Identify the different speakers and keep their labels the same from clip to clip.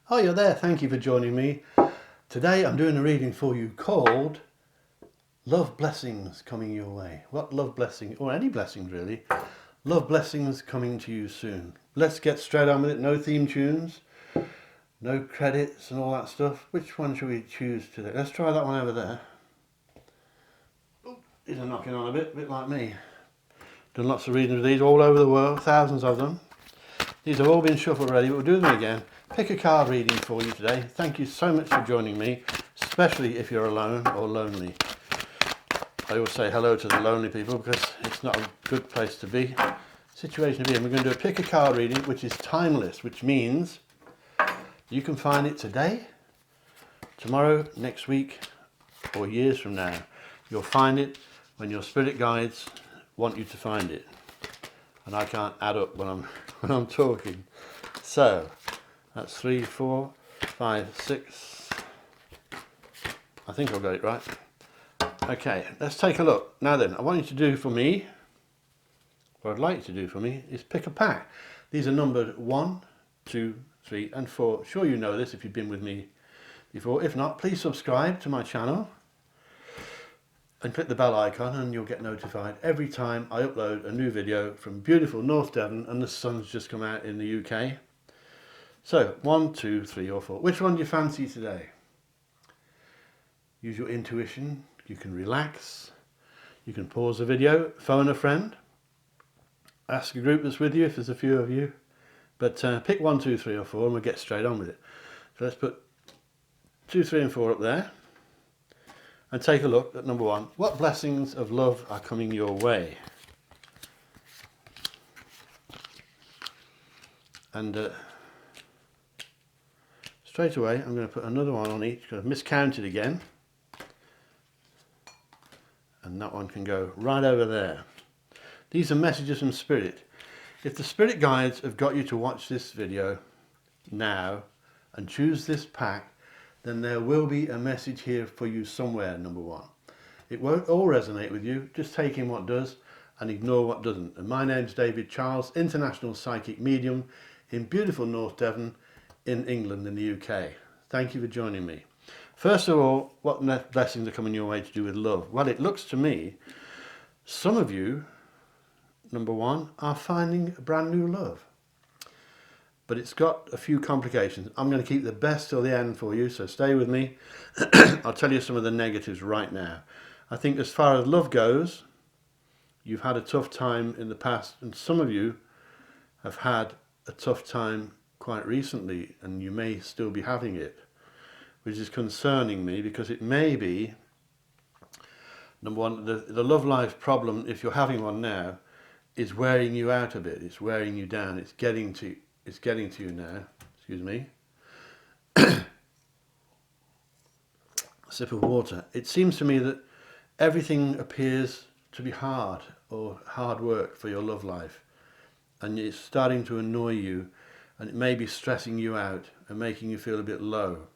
Speaker 1: Hi, you're there. Thank you for joining me. Today I'm doing a reading for you called Love Blessings Coming Your Way. What love blessing, or any blessings really, love blessings coming to you soon. Let's get straight on with it. No theme tunes, no credits and all that stuff. Which one should we choose today? Let's try that one over there. These are knocking on a bit like me. Done lots of readings of these all over the world, thousands of them. These have all been shuffled already, but we'll do them again. Pick a card reading for you today. Thank you so much for joining me, especially if you're alone or lonely. I always say hello to the lonely people because it's not a good place to be. Situation to be in. We're going to do a pick a card reading, which is timeless, which means you can find it today, tomorrow, next week, or years from now. You'll find it when your spirit guides want you to find it. And I can't add up when I'm talking. So that's 3, 4, 5, 6. I think I've got it right. Okay, let's take a look. Now then, I want you to do for me, what I'd like you to do for me is pick a pack. These are numbered 1, 2, 3 and 4. Sure you know this if you've been with me before. If not, please subscribe to my channel and click the bell icon and you'll get notified every time I upload a new video from beautiful North Devon, and the sun's just come out in the UK. So 1, 2, 3 or 4. Which one do you fancy today? Use your intuition. You can relax. You can pause the video, phone a friend, ask a group that's with you if there's a few of you. But pick 1, 2, 3 or 4 and we'll get straight on with it. So let's put 2, 3 and 4 up there. And take a look at number 1. What blessings of love are coming your way? And straight away I'm going to put another one on each because I've miscounted again. And that one can go right over there. These are messages from Spirit. If the Spirit guides have got you to watch this video now and choose this pack, then there will be a message here for you somewhere, number 1. It won't all resonate with you, just take in what does and ignore what doesn't. And my name's David Charles, International Psychic Medium in beautiful North Devon in England in the UK. Thank you for joining me. First of all, what blessings are coming your way to do with love? Well, it looks to me, some of you, number 1, are finding a brand new love. But it's got a few complications. I'm going to keep the best till the end for you, so stay with me. I'll tell you some of the negatives right now. I think as far as love goes, you've had a tough time in the past, and some of you have had a tough time quite recently, and you may still be having it, which is concerning me because it may be, number 1, the love life problem, if you're having one now, is wearing you out a bit. It's wearing you down. It's getting to you now. Excuse me. Sip of water. It seems to me that everything appears to be hard or hard work for your love life, and it's starting to annoy you, and it may be stressing you out and making you feel a bit low,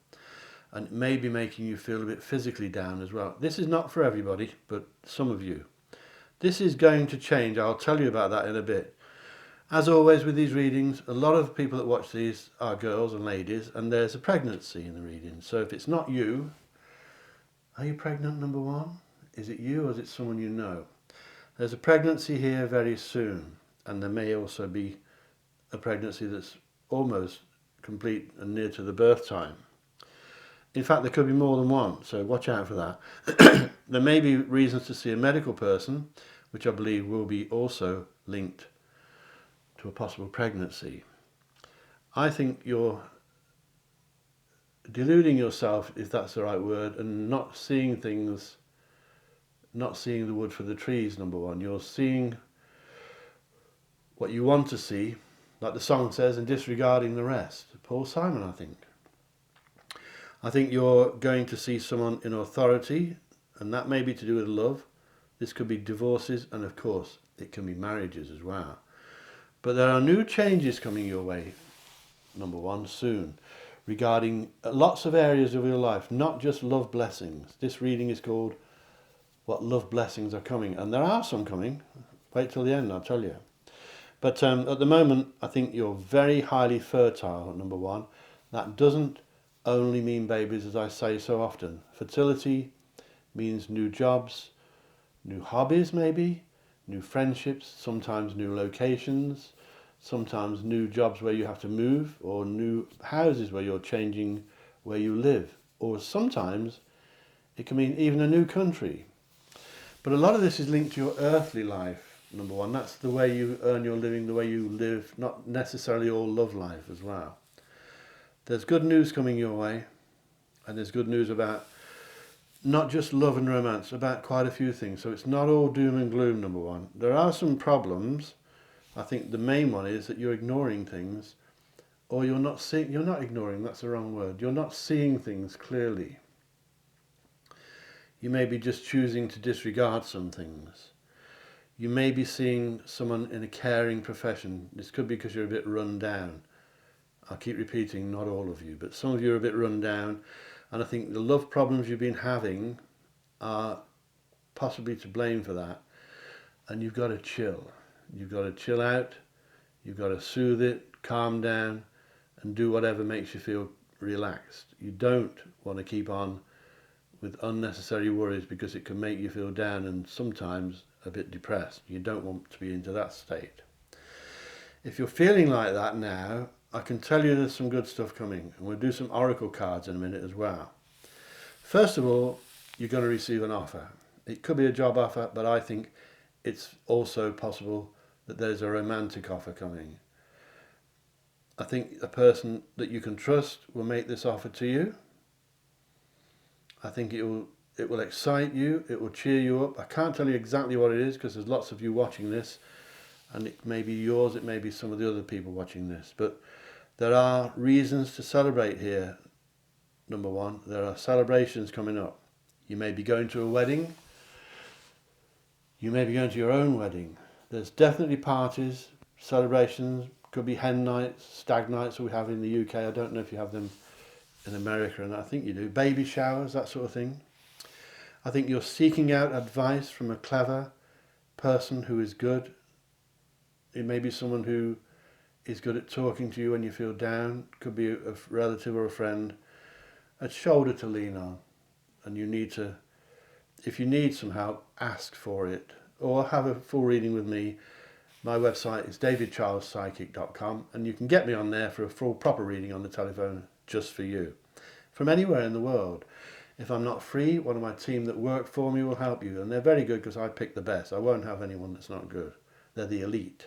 Speaker 1: and it may be making you feel a bit physically down as well. This is not for everybody, but some of you. This is going to change. I'll tell you about that in a bit. As always with these readings, a lot of people that watch these are girls and ladies, and there's a pregnancy in the reading. So if it's not you, are you pregnant, number 1? Is it you or is it someone you know? There's a pregnancy here very soon, and there may also be a pregnancy that's almost complete and near to the birth time. In fact, there could be more than one, so watch out for that. There may be reasons to see a medical person, which I believe will be also linked to a possible pregnancy. I think you're deluding yourself, if that's the right word, and not seeing things, not seeing the wood for the trees, number 1. You're seeing what you want to see, like the song says, and disregarding the rest. Paul Simon, I think. I think you're going to see someone in authority, and that may be to do with love. This could be divorces, and of course, it can be marriages as well. But there are new changes coming your way, number 1, soon, regarding lots of areas of your life, not just love blessings. This reading is called What Love Blessings Are Coming, and there are some coming. Wait till the end, I'll tell you. But at the moment, I think you're very highly fertile, number 1. That doesn't only mean babies, as I say so often. Fertility means new jobs, new hobbies maybe, new friendships, sometimes new locations, sometimes new jobs where you have to move, or new houses where you're changing where you live, or sometimes it can mean even a new country. But a lot of this is linked to your earthly life, number one. That's the way you earn your living, the way you live, not necessarily all love life as well. There's good news coming your way, and there's good news about not just love and romance, about quite a few things. So it's not all doom and gloom, number one. There are some problems. I think the main one is that you're ignoring things, or you're not ignoring, that's the wrong word. You're not seeing things clearly. You may be just choosing to disregard some things. You may be seeing someone in a caring profession. This could be because you're a bit run down. I'll keep repeating, not all of you, but some of you are a bit run down. And I think the love problems you've been having are possibly to blame for that. And you've got to chill. You've got to chill out. You've got to soothe it, calm down, and do whatever makes you feel relaxed. You don't want to keep on with unnecessary worries, because it can make you feel down and sometimes a bit depressed. You don't want to be into that state. If you're feeling like that now, I can tell you there's some good stuff coming, and we'll do some oracle cards in a minute as well. First of all, you're going to receive an offer. It could be a job offer, but I think it's also possible that there's a romantic offer coming. I think a person that you can trust will make this offer to you. I think it will excite you, it will cheer you up. I can't tell you exactly what it is, because there's lots of you watching this, and it may be yours, it may be some of the other people watching this, but there are reasons to celebrate here. Number one, there are celebrations coming up. You may be going to a wedding, you may be going to your own wedding. There's definitely parties, celebrations, could be hen nights, stag nights that we have in the UK. I don't know if you have them in America, and I think you do. Baby showers, that sort of thing. I think you're seeking out advice from a clever person who is good. It may be someone who is good at talking to you when you feel down. Could be a relative or a friend. A shoulder to lean on. And you need to, if you need some help, ask for it. Or have a full reading with me. My website is davidcharlespsychic.com, and you can get me on there for a full proper reading on the telephone just for you, from anywhere in the world. If I'm not free, one of my team that work for me will help you, and they're very good because I pick the best. I won't have anyone that's not good. They're the elite.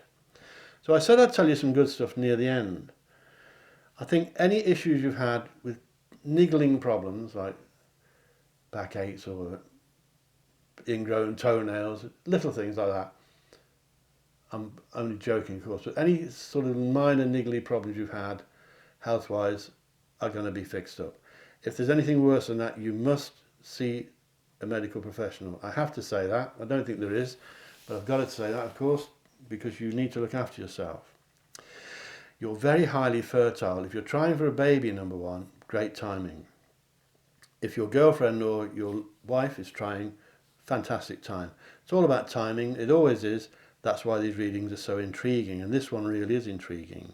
Speaker 1: So I said I'd tell you some good stuff near the end. I think any issues you've had with niggling problems like backaches or ingrown toenails, little things like that, I'm only joking of course, but any sort of minor niggly problems you've had health-wise are going to be fixed up. If there's anything worse than that, you must see a medical professional. I have to say that. I don't think there is, but I've got to say that, of course, because you need to look after yourself. You're very highly fertile. If you're trying for a baby, number one, great timing. If your girlfriend or your wife is trying, fantastic time. It's all about timing. It always is. That's why these readings are so intriguing, and this one really is intriguing.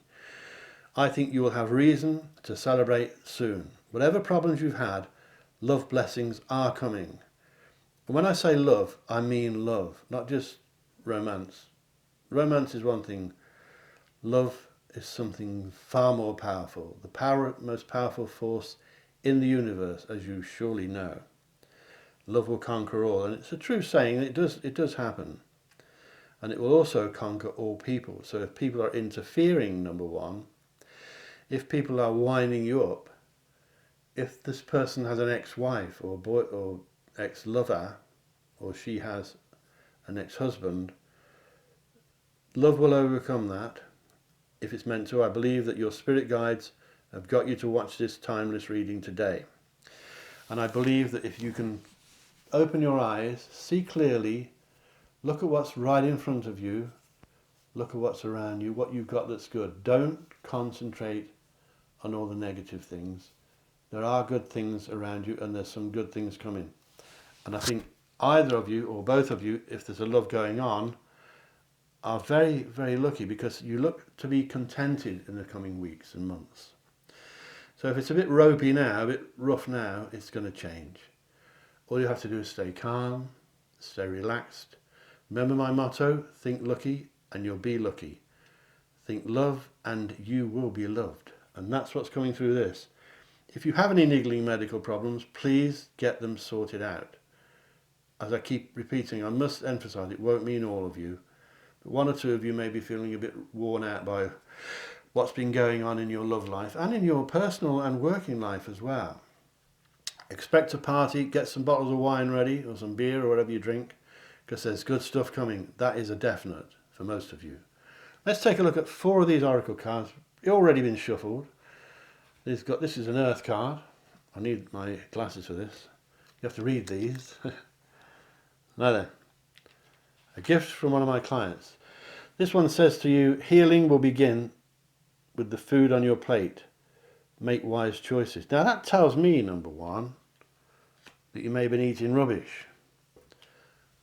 Speaker 1: I think you will have reason to celebrate soon. Whatever problems you've had, love blessings are coming. And when I say love, I mean love, not just romance. Romance is one thing. Love is something far more powerful. The most powerful force in the universe, as you surely know. Love will conquer all, and it's a true saying. It does happen. And it will also conquer all people. So if people are interfering, number one, if people are winding you up, if this person has an ex-wife or boy or ex-lover, or she has an ex-husband, love will overcome that if it's meant to. I believe that your spirit guides have got you to watch this timeless reading today. And I believe that if you can open your eyes, see clearly, look at what's right in front of you, look at what's around you, what you've got that's good. Don't concentrate on all the negative things. There are good things around you, and there's some good things coming. And I think either of you or both of you, if there's a love going on, are very, very lucky, because you look to be contented in the coming weeks and months. So if it's a bit ropey now, a bit rough now, it's going to change. All you have to do is stay calm, stay relaxed. Remember my motto, think lucky and you'll be lucky. Think love and you will be loved. And that's what's coming through this. If you have any niggling medical problems, please get them sorted out. As I keep repeating, I must emphasize it won't mean all of you, but one or two of you may be feeling a bit worn out by what's been going on in your love life and in your personal and working life as well. Expect a party, get some bottles of wine ready or some beer or whatever you drink, because there's good stuff coming. That is a definite for most of you. Let's take a look at 4 of these oracle cards. They've already been shuffled. This is an earth card. I need my glasses for this. You have to read these. Now then, a gift from one of my clients. This one says to you, healing will begin with the food on your plate. Make wise choices. Now that tells me, number one, that you may have been eating rubbish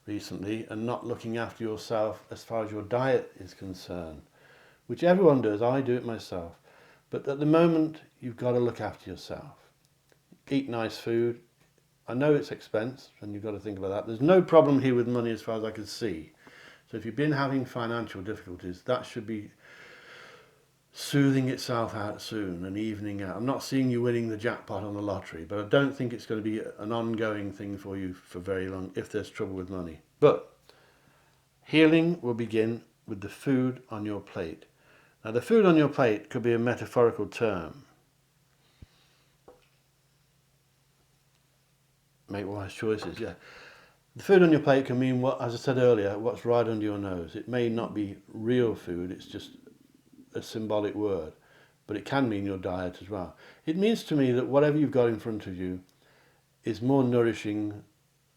Speaker 1: recently and not looking after yourself as far as your diet is concerned, which everyone does. I do it myself. But at the moment, you've got to look after yourself. Eat nice food. I know it's expense, and you've got to think about that. There's no problem here with money as far as I can see. So if you've been having financial difficulties, that should be soothing itself out soon and evening out. I'm not seeing you winning the jackpot on the lottery, but I don't think it's going to be an ongoing thing for you for very long if there's trouble with money. But healing will begin with the food on your plate. Now the food on your plate could be a metaphorical term. Make wise choices, yeah. The food on your plate can mean, what, as I said earlier, what's right under your nose. It may not be real food, it's just a symbolic word, but it can mean your diet as well. It means to me that whatever you've got in front of you is more nourishing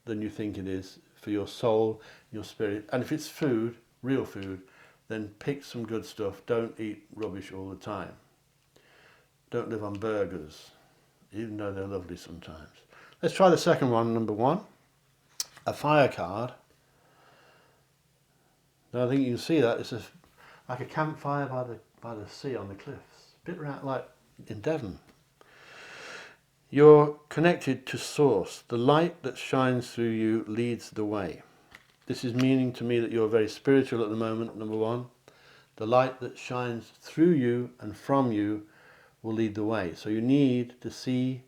Speaker 1: than you think it is for your soul, your spirit. And if it's food, real food, then pick some good stuff. Don't eat rubbish all the time. Don't live on burgers, even though they're lovely sometimes. Let's try the second one, number 1. A fire card. Now I think you can see that it's like a campfire by the sea on the cliffs. A bit around like in Devon. You're connected to Source. The light that shines through you leads the way. This is meaning to me that you're very spiritual at the moment, number 1. The light that shines through you and from you will lead the way. So you need to see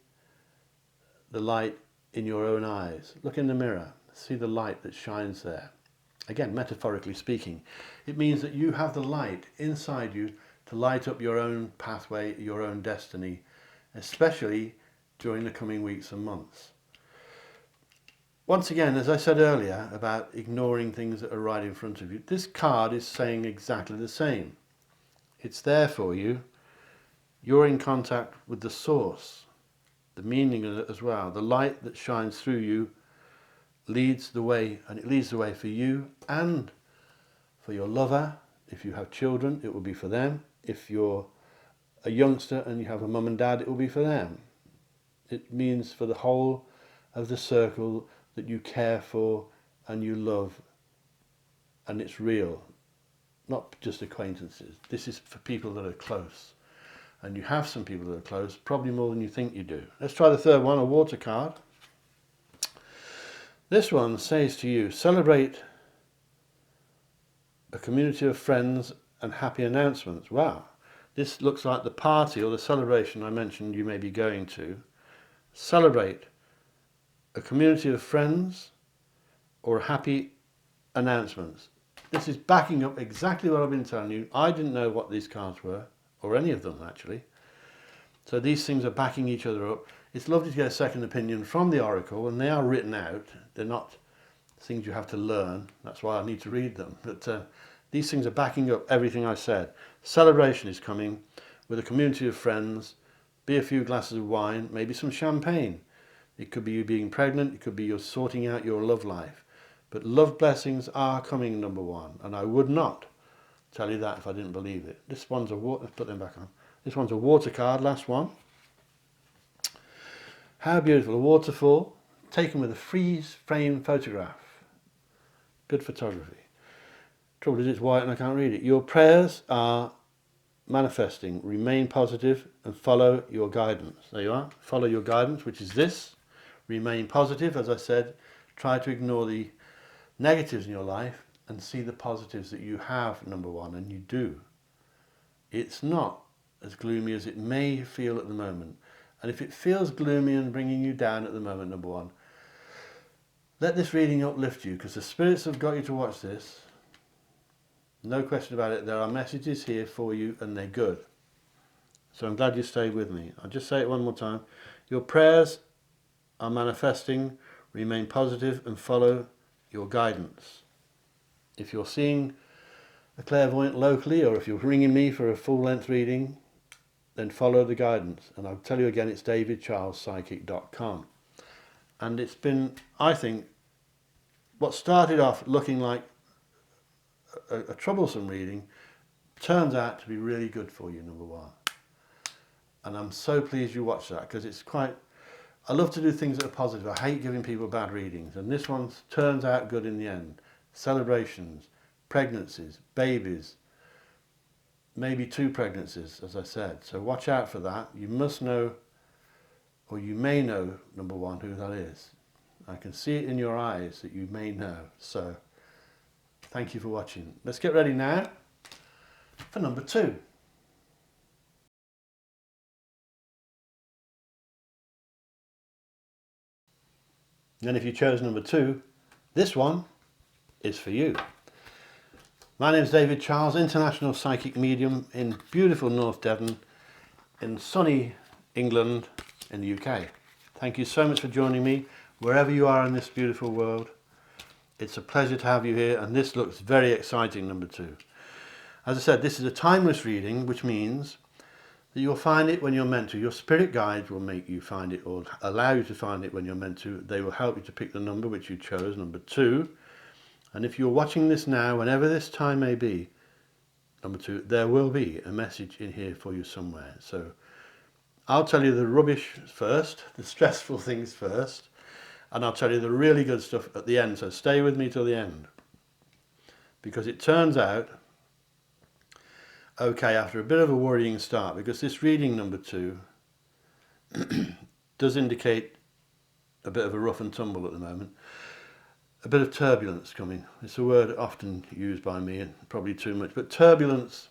Speaker 1: the light in your own eyes. Look in the mirror. See the light that shines there. Again, metaphorically speaking, it means that you have the light inside you to light up your own pathway, your own destiny, especially during the coming weeks and months. Once again, as I said earlier about ignoring things that are right in front of you, this card is saying exactly the same. It's there for you. You're in contact with the source. The meaning of it as well. The light that shines through you leads the way, and it leads the way for you and for your lover. If you have children, it will be for them. If you're a youngster and you have a mum and dad, it will be for them. It means for the whole of the circle that you care for and you love, and it's real, not just acquaintances. This is for people that are close, and you have some people that are close, probably more than you think you do. Let's try the third one, a water card. This one says to you, celebrate a community of friends and happy announcements. Wow, this looks like the party or the celebration I mentioned you may be going to. Celebrate a community of friends or happy announcements. This is backing up exactly what I've been telling you. I didn't know what these cards were, or any of them actually. So these things are backing each other up. It's lovely to get a second opinion from the oracle, and they are written out. They're not things you have to learn. That's why I need to read them. But these things are backing up everything I said. Celebration is coming with a community of friends. Be a few glasses of wine, maybe some champagne. It could be you being pregnant. It could be you're sorting out your love life. But love blessings are coming, number 1. And I would not tell you that if I didn't believe it. This one's a water. Let's put them back on. This one's a water card, last one. How beautiful, a waterfall taken with a freeze frame photograph. Good photography. Trouble is it's white and I can't read it. Your prayers are manifesting, remain positive and follow your guidance. There you are. Follow your guidance, which is this. Remain positive, as I said. Try to ignore the negatives in your life and see the positives that you have, number one, and you do. It's not as gloomy as it may feel at the moment. And if it feels gloomy and bringing you down at the moment, number one, let this reading uplift you, because the spirits have got you to watch this. No question about it. There are messages here for you and they're good. So I'm glad you stayed with me. I'll just say it one more time. Your prayers are manifesting. Remain positive and follow your guidance. If you're seeing a clairvoyant locally, or if you're ringing me for a full-length reading, then follow the guidance. And I'll tell you again, it's davidcharlespsychic.com. And it's been, I think, what started off looking like a troublesome reading turns out to be really good for you, number one. And I'm so pleased you watched that, because it's quite, I love to do things that are positive. I hate giving people bad readings, and this one turns out good in the end. Celebrations, pregnancies, babies, maybe 2 pregnancies, as I said. So watch out for that. You must know, or you may know, number one, who that is. I can see it in your eyes that you may know. So thank you for watching. Let's get ready now for number 2. And then if you chose number 2, this one is for you. My name is David Charles, international psychic medium in beautiful North Devon, in sunny England in the UK. Thank you so much for joining me wherever you are in this beautiful world. It's a pleasure to have you here, and this looks very exciting, number 2. As I said, this is a timeless reading, which means that you'll find it when you're meant to. Your spirit guides will make you find it, or allow you to find it when you're meant to. They will help you to pick the number which you chose, number 2. And if you're watching this now, whenever this time may be, number 2, there will be a message in here for you somewhere. So I'll tell you the rubbish first, the stressful things first, and I'll tell you the really good stuff at the end. So stay with me till the end. Because it turns out, okay, after a bit of a worrying start, because this reading, number 2, does indicate a bit of a rough and tumble at the moment. A bit of turbulence coming. It's a word often used by me, and probably too much, but turbulence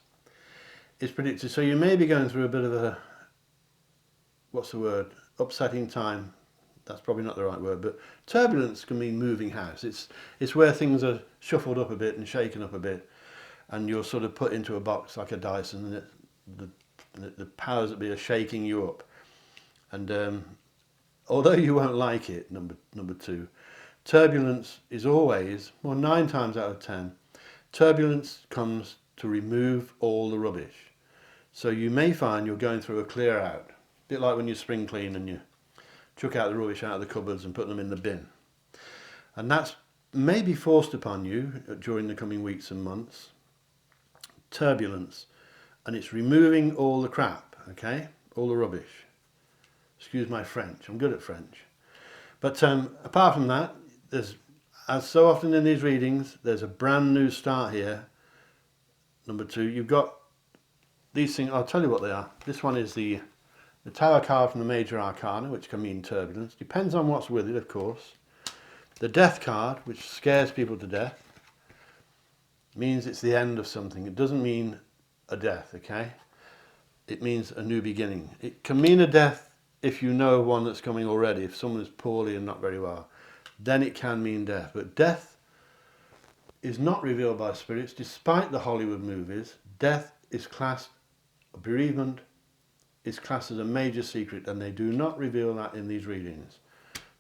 Speaker 1: is predicted. So you may be going through a bit of a, what's the word, upsetting time. That's probably not the right word, but turbulence can mean moving house. It's where things are shuffled up a bit and shaken up a bit, and you're sort of put into a box like a Dyson, and the powers that be are shaking you up. And although you won't like it, number 2, turbulence is always, well, 9 times out of 10, turbulence comes to remove all the rubbish. So you may find you're going through a clear out, a bit like when you spring clean and you chuck out the rubbish out of the cupboards and put them in the bin. And that's may be forced upon you during the coming weeks and months. Turbulence. And it's removing all the crap, okay? All the rubbish. Excuse my French. I'm good at French. But apart from that, there's, as so often in these readings, there's a brand new start here. Number 2, you've got these things. I'll tell you what they are. This one is the Tower card from the Major Arcana, which can mean turbulence. Depends on what's with it, of course. The Death card, which scares people to death, means it's the end of something. It doesn't mean a death, okay? It means a new beginning. It can mean a death if you know one that's coming already. If someone is poorly and not very well, then it can mean death. But death is not revealed by spirits. Despite the Hollywood movies, death is classed, bereavement is classed as a major secret, and they do not reveal that in these readings.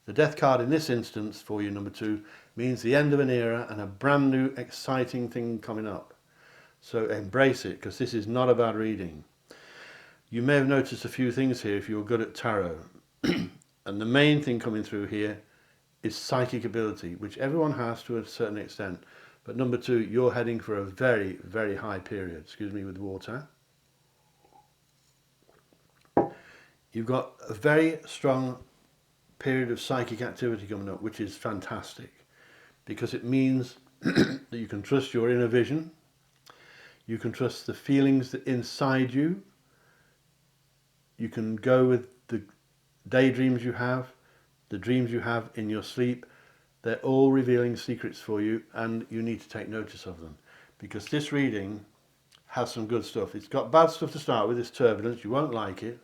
Speaker 1: The Death card in this instance for you, number 2, means the end of an era and a brand new exciting thing coming up. So embrace it, because this is not a bad reading. You may have noticed a few things here if you're good at tarot. And the main thing coming through here is psychic ability, which everyone has to a certain extent. But number 2, you're heading for a very, very high period. Excuse me with water. You've got a very strong period of psychic activity coming up, which is fantastic, because it means that you can trust your inner vision. You can trust the feelings that inside you. You can go with the daydreams you have, the dreams you have in your sleep. They're all revealing secrets for you, and you need to take notice of them, because this reading has some good stuff. It's got bad stuff to start with, this turbulence. You won't like it.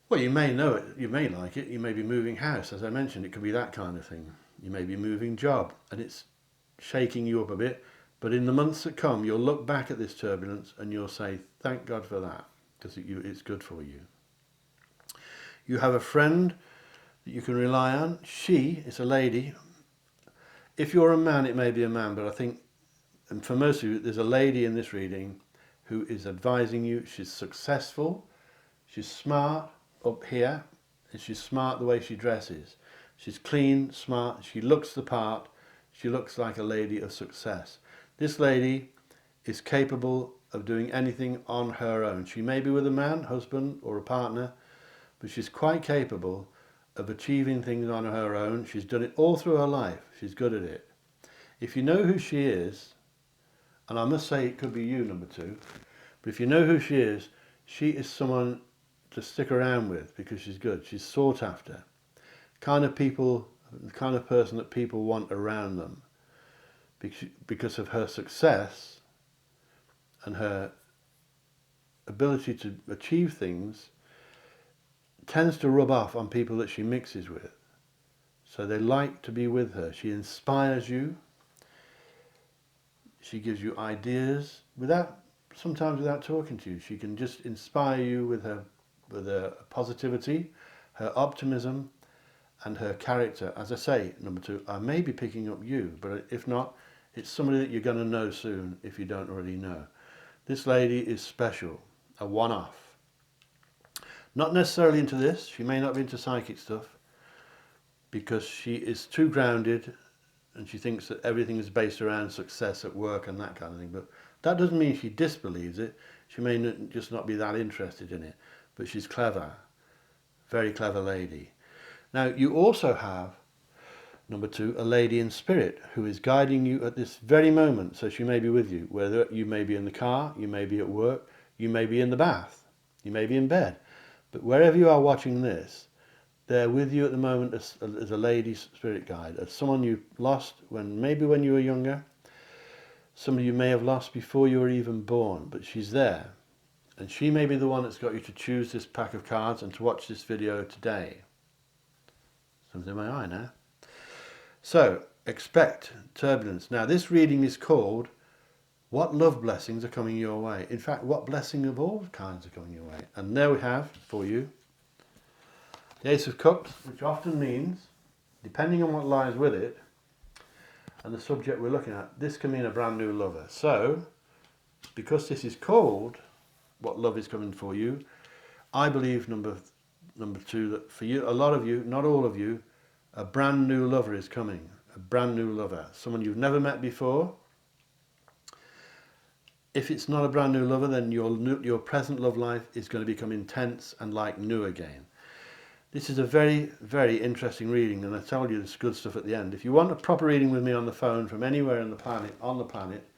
Speaker 1: Well, you may know it, you may like it. You may be moving house, as I mentioned. It could be that kind of thing. You may be moving job, and it's shaking you up a bit. But in the months that come, you'll look back at this turbulence and you'll say, thank God for that, because it's good for you. You have a friend that you can rely on. She is a lady. If you're a man, it may be a man, but I think, and for most of you, there's a lady in this reading who is advising you. She's successful, she's smart up here, and she's smart the way she dresses. She's clean, smart, she looks the part, she looks like a lady of success. This lady is capable of doing anything on her own. She may be with a man, husband, or a partner, but she's quite capable of achieving things on her own. She's done it all through her life. She's good at it. If you know who she is, and I must say it could be you, number 2, but if you know who she is someone to stick around with, because she's good. She's sought after. The kind of person that people want around them, because of her success and her ability to achieve things, tends to rub off on people that she mixes with. So they like to be with her. She inspires you. She gives you ideas sometimes without talking to you. She can just inspire you with her positivity, her optimism, and her character. As I say, number 2, I may be picking up you, but if not, it's somebody that you're going to know soon if you don't already know. This lady is special, a one-off. Not necessarily into this. She may not be into psychic stuff, because she is too grounded and she thinks that everything is based around success at work and that kind of thing. But that doesn't mean she disbelieves it. She may just not be that interested in it. But she's clever, very clever lady. Now, you also have, number 2, a lady in spirit who is guiding you at this very moment. So she may be with you, whether you may be in the car, you may be at work, you may be in the bath, you may be in bed. But wherever you are watching this, they're with you at the moment as a lady spirit guide, as someone you lost maybe when you were younger, somebody you may have lost before you were even born, but she's there. And she may be the one that's got you to choose this pack of cards and to watch this video today. Something in my eye now. So, expect turbulence. Now, this reading is called What Love Blessings Are Coming Your Way? In fact, what blessing of all kinds are coming your way? And there we have, for you, the Ace of Cups, which often means, depending on what lies with it, and the subject we're looking at, this can mean a brand new lover. So, because this is called What Love Is Coming For You, I believe, number 2, that for you, a lot of you, not all of you, a brand new lover is coming. A brand new lover. Someone you've never met before. If it's not a brand new lover, then your present love life is going to become intense and like new again. This is a very, very interesting reading, and I told you there's good stuff at the end. If you want a proper reading with me on the phone from anywhere on the planet,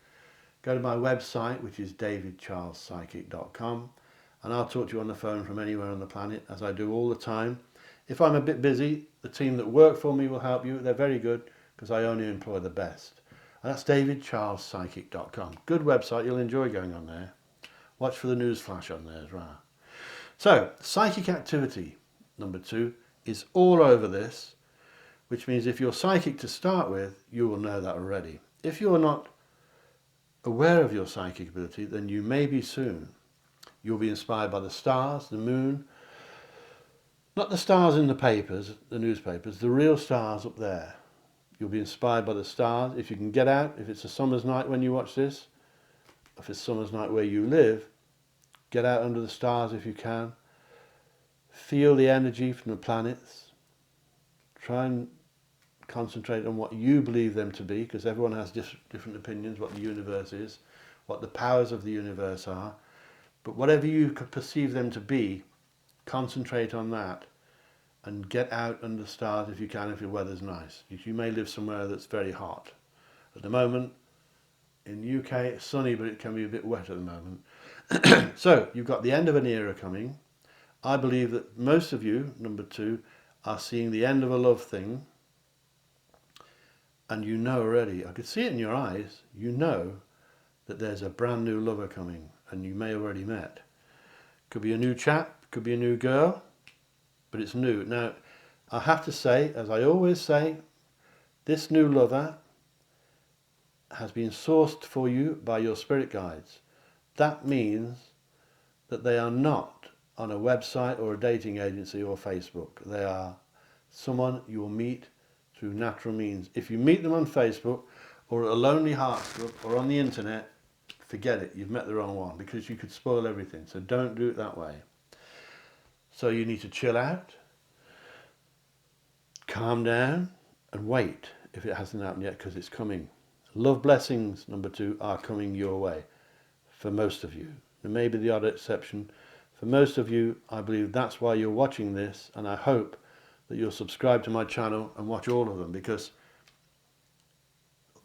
Speaker 1: go to my website, which is davidcharlespsychic.com, and I'll talk to you on the phone from anywhere on the planet, as I do all the time. If I'm a bit busy, the team that work for me will help you. They're very good, because I only employ the best. And that's davidcharlespsychic.com. Good website, you'll enjoy going on there. Watch for the news flash on there as well. So, psychic activity, number 2, is all over this, which means if you're psychic to start with, you will know that already. If you're not aware of your psychic ability, then you may be soon. You'll be inspired by the stars, the moon, not the stars in the papers, the newspapers, the real stars up there. You'll be inspired by the stars. If you can get out, if it's a summer's night when you watch this, if it's summer's night where you live, get out under the stars if you can. Feel the energy from the planets. Try and concentrate on what you believe them to be, because everyone has different opinions, what the universe is, what the powers of the universe are. But whatever you could perceive them to be, concentrate on that and get out under the stars if you can, if your weather's nice. You may live somewhere that's very hot. At the moment, In the UK, it's sunny, but it can be a bit wet at the moment. So, you've got the end of an era coming. I believe that most of you, number 2, are seeing the end of a love thing. And you know already, I could see it in your eyes, you know that there's a brand new lover coming, and you may have already met. Could be a new chap, could be a new girl, but it's new. Now, I have to say, as I always say, this new lover has been sourced for you by your spirit guides. That means that they are not on a website or a dating agency or Facebook. They are someone you will meet through natural means. If you meet them on Facebook or at a Lonely Hearts Club or on the internet, forget it, you've met the wrong one, because you could spoil everything. So don't do it that way. So you need to chill out, calm down, and wait if it hasn't happened yet, because it's coming. Love blessings, number 2, are coming your way for most of you. There may be the odd exception. For most of you, I believe that's why you're watching this, and I hope that you'll subscribe to my channel and watch all of them, because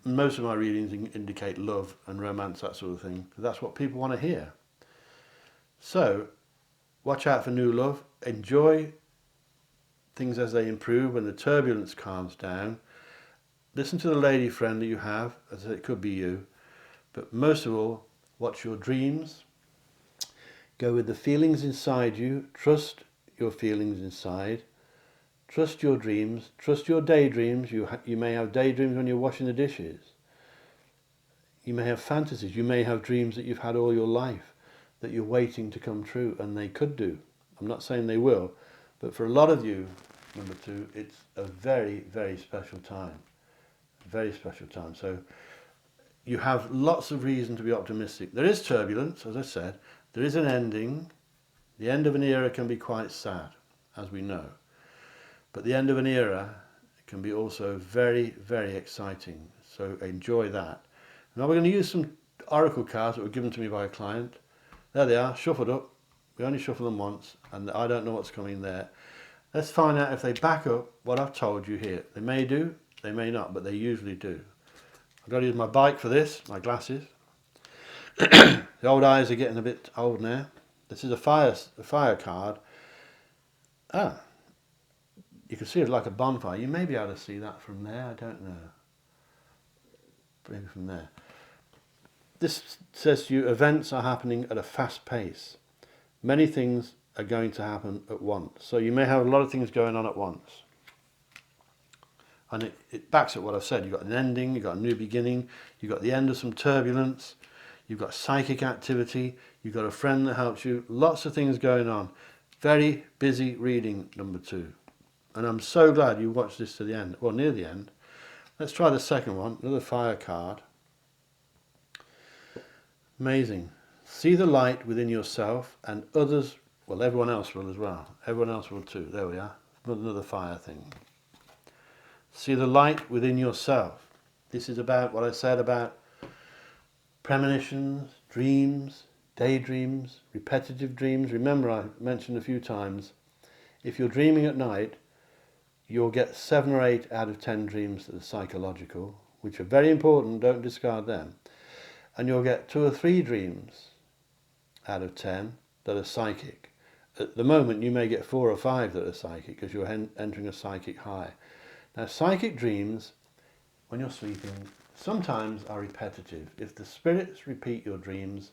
Speaker 1: most of my readings indicate love and romance, that sort of thing. That's what people want to hear. So, watch out for new love. Enjoy things as they improve when the turbulence calms down. Listen to the lady friend that you have, as it could be you. But most of all, watch your dreams. Go with the feelings inside you. Trust your feelings inside. Trust your dreams, trust your daydreams. You may have daydreams when you're washing the dishes. You may have fantasies, you may have dreams that you've had all your life that you're waiting to come true, and they could do. I'm not saying they will, but for a lot of you, number 2, it's a very, very special time. Very special time. So you have lots of reason to be optimistic. There is turbulence, as I said. There is an ending. The end of an era can be quite sad, as we know. But the end of an era can be also very, very exciting. So enjoy that. Now we're going to use some oracle cards that were given to me by a client. There they are, shuffled up. We only shuffle them once, and I don't know what's coming there. Let's find out if they back up what I've told you here. They may do, they may not, but they usually do. I've got to use my bike for this, my glasses. The old eyes are getting a bit old now. This is a fire card. You can see it like a bonfire. You may be able to see that from there. I don't know. Maybe from there. This says to you, events are happening at a fast pace. Many things are going to happen at once. So you may have a lot of things going on at once. And it backs up what I've said. You've got an ending, you've got a new beginning, you've got the end of some turbulence, you've got psychic activity, you've got a friend that helps you. Lots of things going on. Very busy reading, number 2. And I'm so glad you watched this to the end, well, near the end. Let's try the second one, another fire card. Amazing. See the light within yourself, and others, well, everyone else will as well. Everyone else will too. There we are. Another fire thing. See the light within yourself. This is about what I said about premonitions, dreams, daydreams, repetitive dreams. Remember, I mentioned a few times, if you're dreaming at night, you'll get 7 or 8 out of 10 dreams that are psychological, which are very important, don't discard them. And you'll get 2 or 3 dreams out of 10 that are psychic. At the moment, you may get 4 or 5 that are psychic, because you're entering a psychic high. Now, psychic dreams, when you're sleeping, sometimes are repetitive. If the spirits repeat your dreams,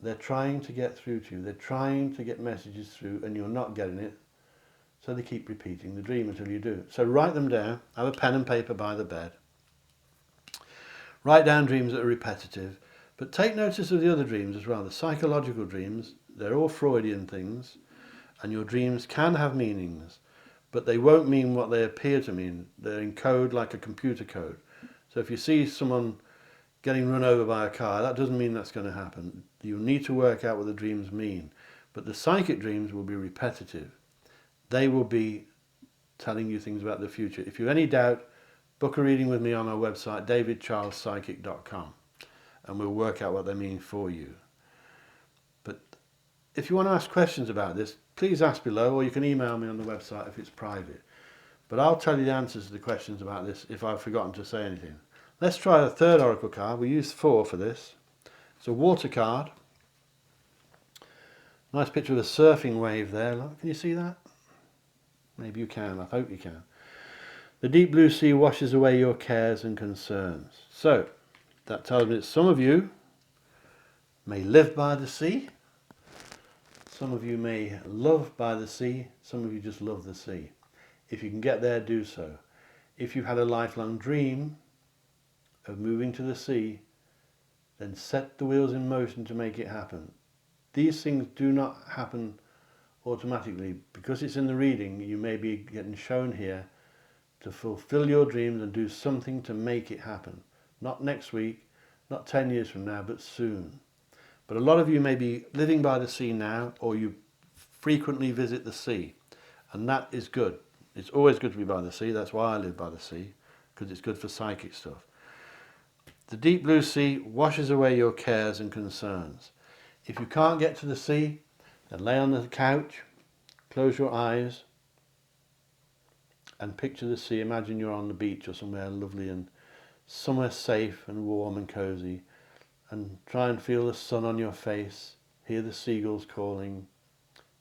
Speaker 1: they're trying to get through to you. They're trying to get messages through, and you're not getting it. So they keep repeating the dream until you do. So write them down. Have a pen and paper by the bed. Write down dreams that are repetitive. But take notice of the other dreams as well. The psychological dreams, they're all Freudian things. And your dreams can have meanings. But they won't mean what they appear to mean. They're in code like a computer code. So if you see someone getting run over by a car, that doesn't mean that's going to happen. You need to work out what the dreams mean. But the psychic dreams will be repetitive. They will be telling you things about the future. If you have any doubt, book a reading with me on our website, davidcharlespsychic.com, and we'll work out what they mean for you. But if you want to ask questions about this, please ask below, or you can email me on the website if it's private. But I'll tell you the answers to the questions about this if I've forgotten to say anything. Let's try the third oracle card. We used 4 for this. It's a water card. Nice picture of a surfing wave there. Look, can you see that? Maybe you can. I hope you can. The deep blue sea washes away your cares and concerns. So, that tells me that some of you may live by the sea. Some of you may love by the sea. Some of you just love the sea. If you can get there, do so. If you've had a lifelong dream of moving to the sea, then set the wheels in motion to make it happen. These things do not happen automatically. Because it's in the reading, you may be getting shown here to fulfill your dreams and do something to make it happen. Not next week, not 10 years from now, but soon. But a lot of you may be living by the sea now, or you frequently visit the sea, and that is good. It's always good to be by the sea. That's why I live by the sea, because it's good for psychic stuff. The deep blue sea washes away your cares and concerns. If you can't get to the sea, then lay on the couch, close your eyes, and picture the sea. Imagine you're on the beach or somewhere lovely and somewhere safe and warm and cozy, and try and feel the sun on your face, hear the seagulls calling,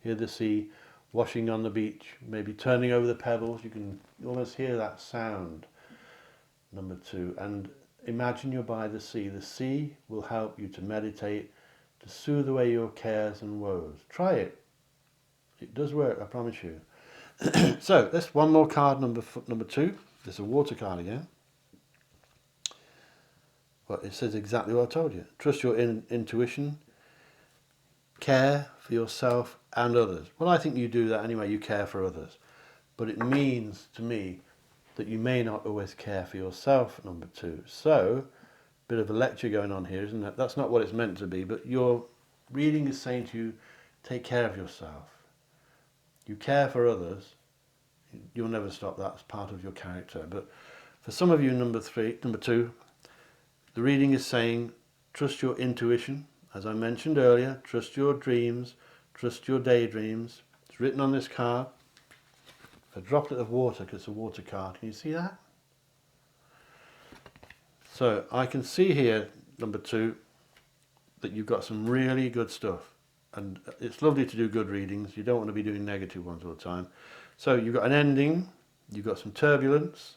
Speaker 1: hear the sea washing on the beach, maybe turning over the pebbles. You can almost hear that sound, number 2. And imagine you're by the sea. The sea will help you to meditate, to soothe away your cares and woes. Try it. It does work, I promise you. So, that's one more card, number 2. There's a water card again. Well, it says exactly what I told you. Trust your intuition. Care for yourself and others. Well, I think you do that anyway. You care for others. But it means to me that you may not always care for yourself, number 2. So, a bit of a lecture going on here, isn't it? That's not what it's meant to be. But your reading is saying to you, take care of yourself. You care for others. You'll never stop that as part of your character. But for some of you, number 2, the reading is saying, trust your intuition. As I mentioned earlier, trust your dreams, trust your daydreams. It's written on this card. A droplet of water, because it's a water card. Can you see that? So I can see here, number 2, that you've got some really good stuff. And it's lovely to do good readings. You don't want to be doing negative ones all the time. So you've got an ending, you've got some turbulence.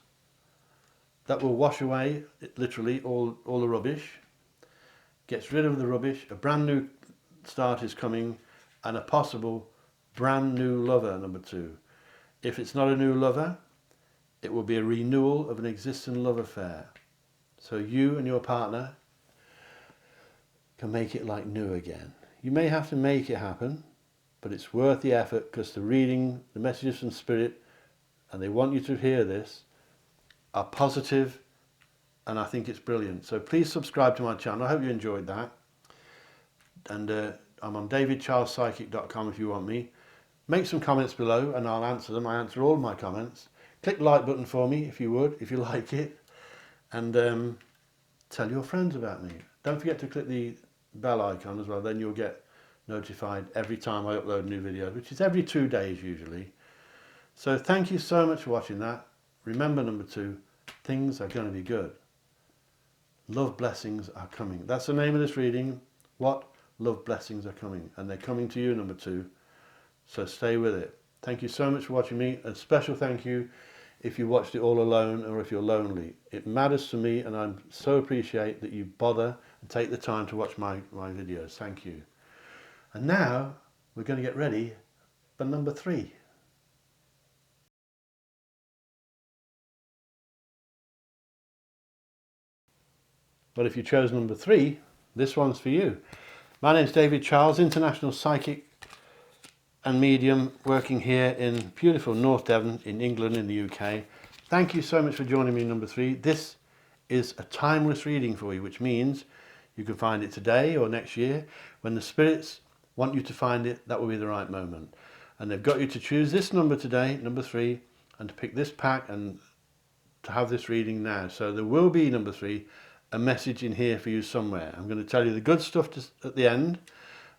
Speaker 1: That will wash away, literally, all the rubbish. Gets rid of the rubbish. A brand new start is coming, and a possible brand new lover, number 2. If it's not a new lover, it will be a renewal of an existing love affair. So you and your partner can make it like new again. You may have to make it happen, but it's worth the effort, because the reading, the messages from Spirit, and they want you to hear this, are positive, and I think it's brilliant. So please subscribe to my channel. I hope you enjoyed that. And I'm on davidcharlespsychic.com if you want me. Make some comments below and I'll answer them. I answer all my comments. Click the like button for me if you would, if you like it. And tell your friends about me. Don't forget to click the bell icon as well, then you'll get notified every time I upload new videos, which is every 2 days usually. So thank you so much for watching that. Remember, number 2, things are going to be good. Love blessings are coming. That's the name of this reading. What? Love blessings are coming. And they're coming to you, number 2. So stay with it. Thank you so much for watching me. A special thank you if you watched it all alone or if you're lonely. It matters to me, and I so appreciate that you bother and take the time to watch my videos. Thank you. And now we're going to get ready for number 3. But if you chose number 3, this one's for you. My name's David Charles, international psychic and medium, working here in beautiful North Devon in England, in the UK. Thank you so much for joining me, number 3. This is a timeless reading for you, which means you can find it today or next year. When the spirits want you to find it, that will be the right moment. And they've got you to choose this number today, number 3, and to pick this pack and to have this reading now. So there will be, number 3, a message in here for you somewhere. I'm going to tell you the good stuff at the end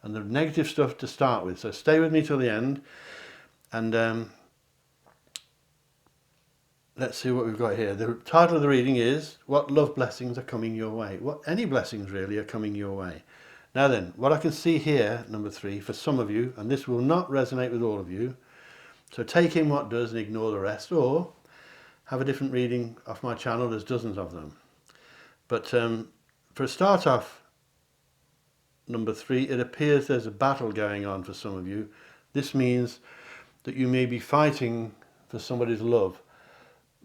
Speaker 1: and the negative stuff to start with. So stay with me till the end. And there's let's see what we've got here. The title of the reading is What Love Blessings Are Coming Your Way. What any blessings really are coming your way. Now then, what I can see here, number 3, for some of you, and this will not resonate with all of you, so take in what does and ignore the rest, or have a different reading off my channel. There's dozens of them. But for a start off, number 3, it appears there's a battle going on for some of you. This means that you may be fighting for somebody's love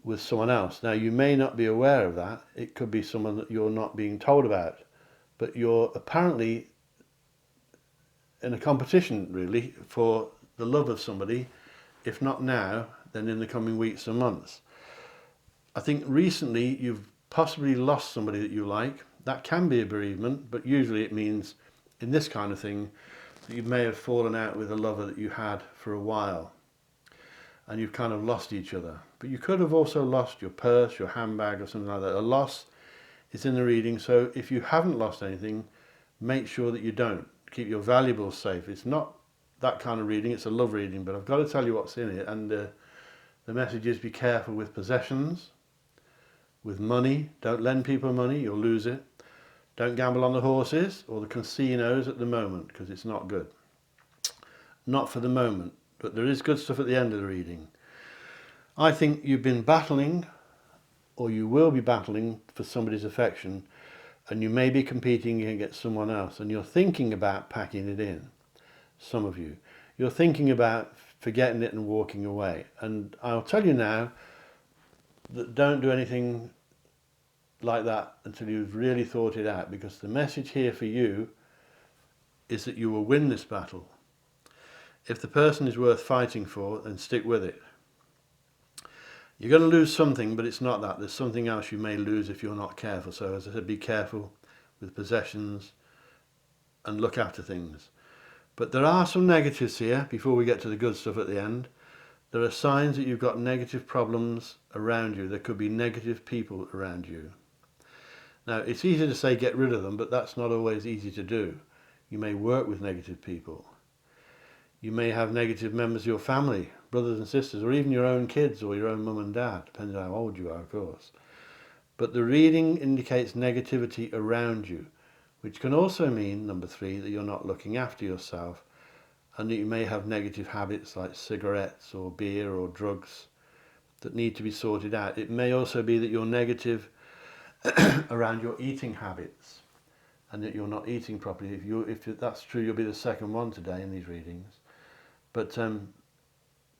Speaker 1: with someone else. Now, you may not be aware of that. It could be someone that you're not being told about, but you're apparently in a competition, really, for the love of somebody, if not now, then in the coming weeks and months. I think recently you've possibly lost somebody that you like. That can be a bereavement, but usually it means, in this kind of thing, that you may have fallen out with a lover that you had for a while, and you've kind of lost each other. But you could have also lost your purse, your handbag, or something like that. A loss is in the reading, so if you haven't lost anything, make sure that you don't. Keep your valuables safe. It's not that kind of reading, it's a love reading, but I've got to tell you what's in it, and the message is be careful with possessions, with money. Don't lend people money, you'll lose it. Don't gamble on the horses or the casinos at the moment, because it's not good. Not for the moment, but there is good stuff at the end of the reading. I think you've been battling, or you will be battling for somebody's affection, and you may be competing against someone else, and you're thinking about packing it in. Some of you. You're thinking about forgetting it and walking away. And I'll tell you now that don't do anything like that until you've really thought it out, because the message here for you is that you will win this battle. If the person is worth fighting for, then stick with it. You're going to lose something, but it's not that. There's something else you may lose if you're not careful. So as I said, be careful with possessions and look after things. But there are some negatives here before we get to the good stuff at the end. There are signs that you've got negative problems around you. There could be negative people around you. Now, it's easy to say get rid of them, but that's not always easy to do. You may work with negative people. You may have negative members of your family, brothers and sisters, or even your own kids or your own mum and dad, depending on how old you are, of course. But the reading indicates negativity around you, which can also mean, number 3, that you're not looking after yourself, and that you may have negative habits like cigarettes or beer or drugs that need to be sorted out. It may also be that you're negative around your eating habits, and that you're not eating properly. If that's true, you'll be the second one today in these readings. But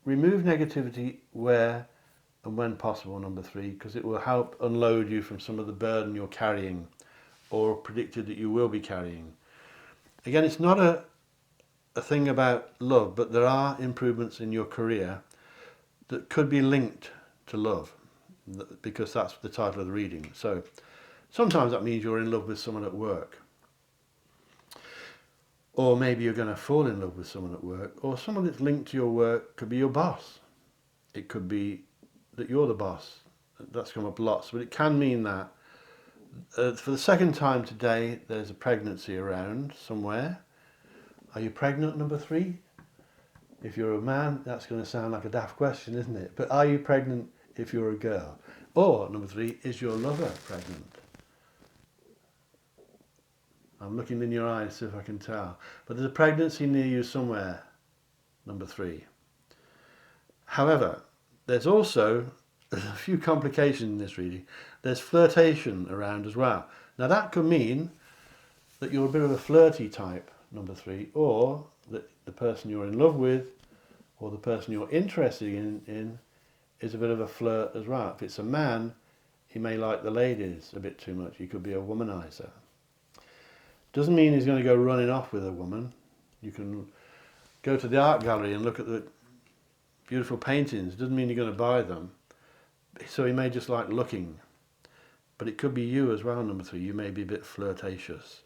Speaker 1: remove negativity where and when possible, number 3, because it will help unload you from some of the burden you're carrying or predicted that you will be carrying. Again, it's not a thing about love, but there are improvements in your career that could be linked to love, because that's the title of the reading. So sometimes that means you're in love with someone at work, or maybe you're going to fall in love with someone at work, or someone that's linked to your work. Could be your boss. It could be that you're the boss. That's come up lots, but it can mean that for the second time today there's a pregnancy around somewhere. Are you pregnant, number 3? If you're a man, that's going to sound like a daft question, isn't it? But are you pregnant if you're a girl? Or, number 3, is your lover pregnant? I'm looking in your eyes, see if I can tell. But there's a pregnancy near you somewhere, number 3. However, there's also a few complications in this reading. There's flirtation around as well. Now that could mean that you're a bit of a flirty type, number 3, or that the person you're in love with or the person you're interested in is a bit of a flirt as well. If it's a man, he may like the ladies a bit too much. He could be a womanizer. Doesn't mean he's going to go running off with a woman. You can go to the art gallery and look at the beautiful paintings. Doesn't mean you're going to buy them. So he may just like looking. But it could be you as well, number 3. You may be a bit flirtatious.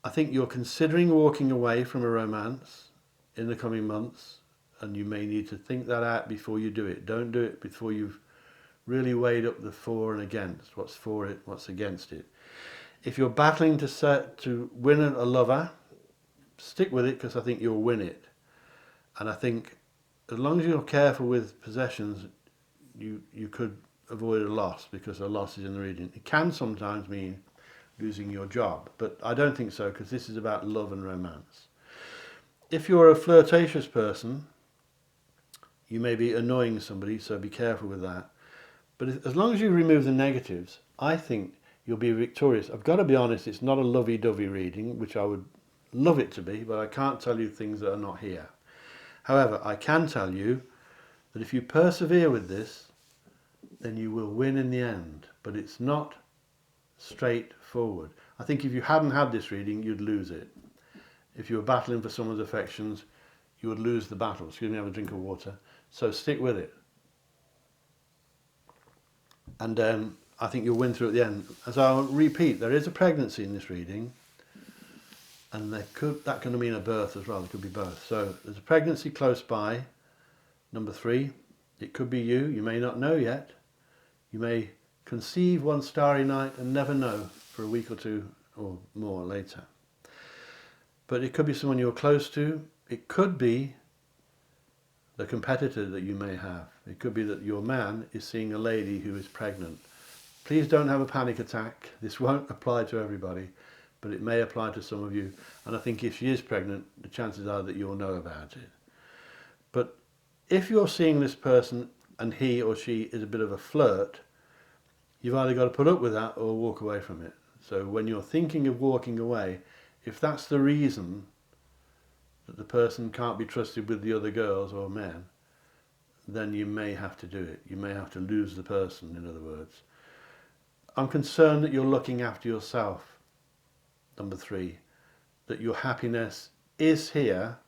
Speaker 1: I think you're considering walking away from a romance in the coming months, and you may need to think that out before you do it. Don't do it before you've really weighed up the for and against. What's for it, what's against it. If you're battling to win a lover, stick with it, because I think you'll win it. And I think as long as you're careful with possessions, you could avoid a loss because a loss is in the reading. It can sometimes mean losing your job, but I don't think so, because this is about love and romance. If you're a flirtatious person, you may be annoying somebody, so be careful with that. But as long as you remove the negatives, I think you'll be victorious. I've got to be honest, it's not a lovey-dovey reading, which I would love it to be, but I can't tell you things that are not here. However, I can tell you that if you persevere with this, then you will win in the end. But it's not straightforward. I think if you hadn't had this reading, you'd lose it. If you were battling for someone's affections, you would lose the battle. Excuse me, have a drink of water. So stick with it. And I think you'll win through at the end. As I'll repeat, there is a pregnancy in this reading, and that can mean a birth as well. It could be both. So there's a pregnancy close by. Number 3, it could be you. You may not know yet. You may conceive one starry night and never know for a week or two or more later. But it could be someone you're close to. It could be the competitor that you may have. It could be that your man is seeing a lady who is pregnant. Please don't have a panic attack. This won't apply to everybody, but it may apply to some of you. And I think if she is pregnant, the chances are that you'll know about it. But if you're seeing this person and he or she is a bit of a flirt, you've either got to put up with that or walk away from it. So when you're thinking of walking away, if that's the reason that the person can't be trusted with the other girls or men, then you may have to do it. You may have to lose the person, in other words. I'm concerned that you're looking after yourself, number 3, that your happiness is here,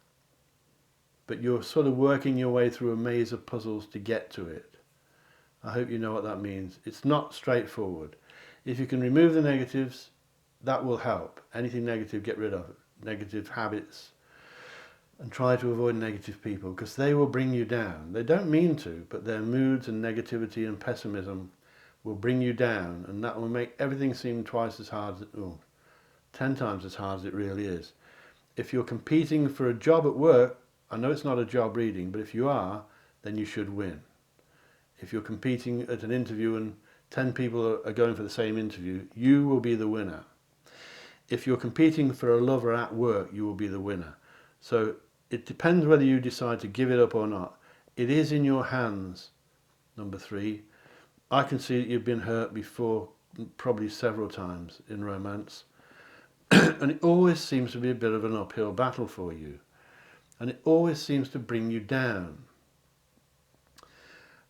Speaker 1: but you're sort of working your way through a maze of puzzles to get to it. I hope you know what that means. It's not straightforward. If you can remove the negatives, that will help. Anything negative, get rid of it. Negative habits, and try to avoid negative people, because they will bring you down. They don't mean to, but their moods and negativity and pessimism will bring you down, and that will make everything seem twice as hard, 10 times as hard as it really is. If you're competing for a job at work, I know it's not a job reading, but if you are, then you should win. If you're competing at an interview and 10 people are going for the same interview, you will be the winner. If you're competing for a lover at work, you will be the winner. So it depends whether you decide to give it up or not. It is in your hands, number 3. I can see that you've been hurt before, probably several times in romance. And it always seems to be a bit of an uphill battle for you. And it always seems to bring you down.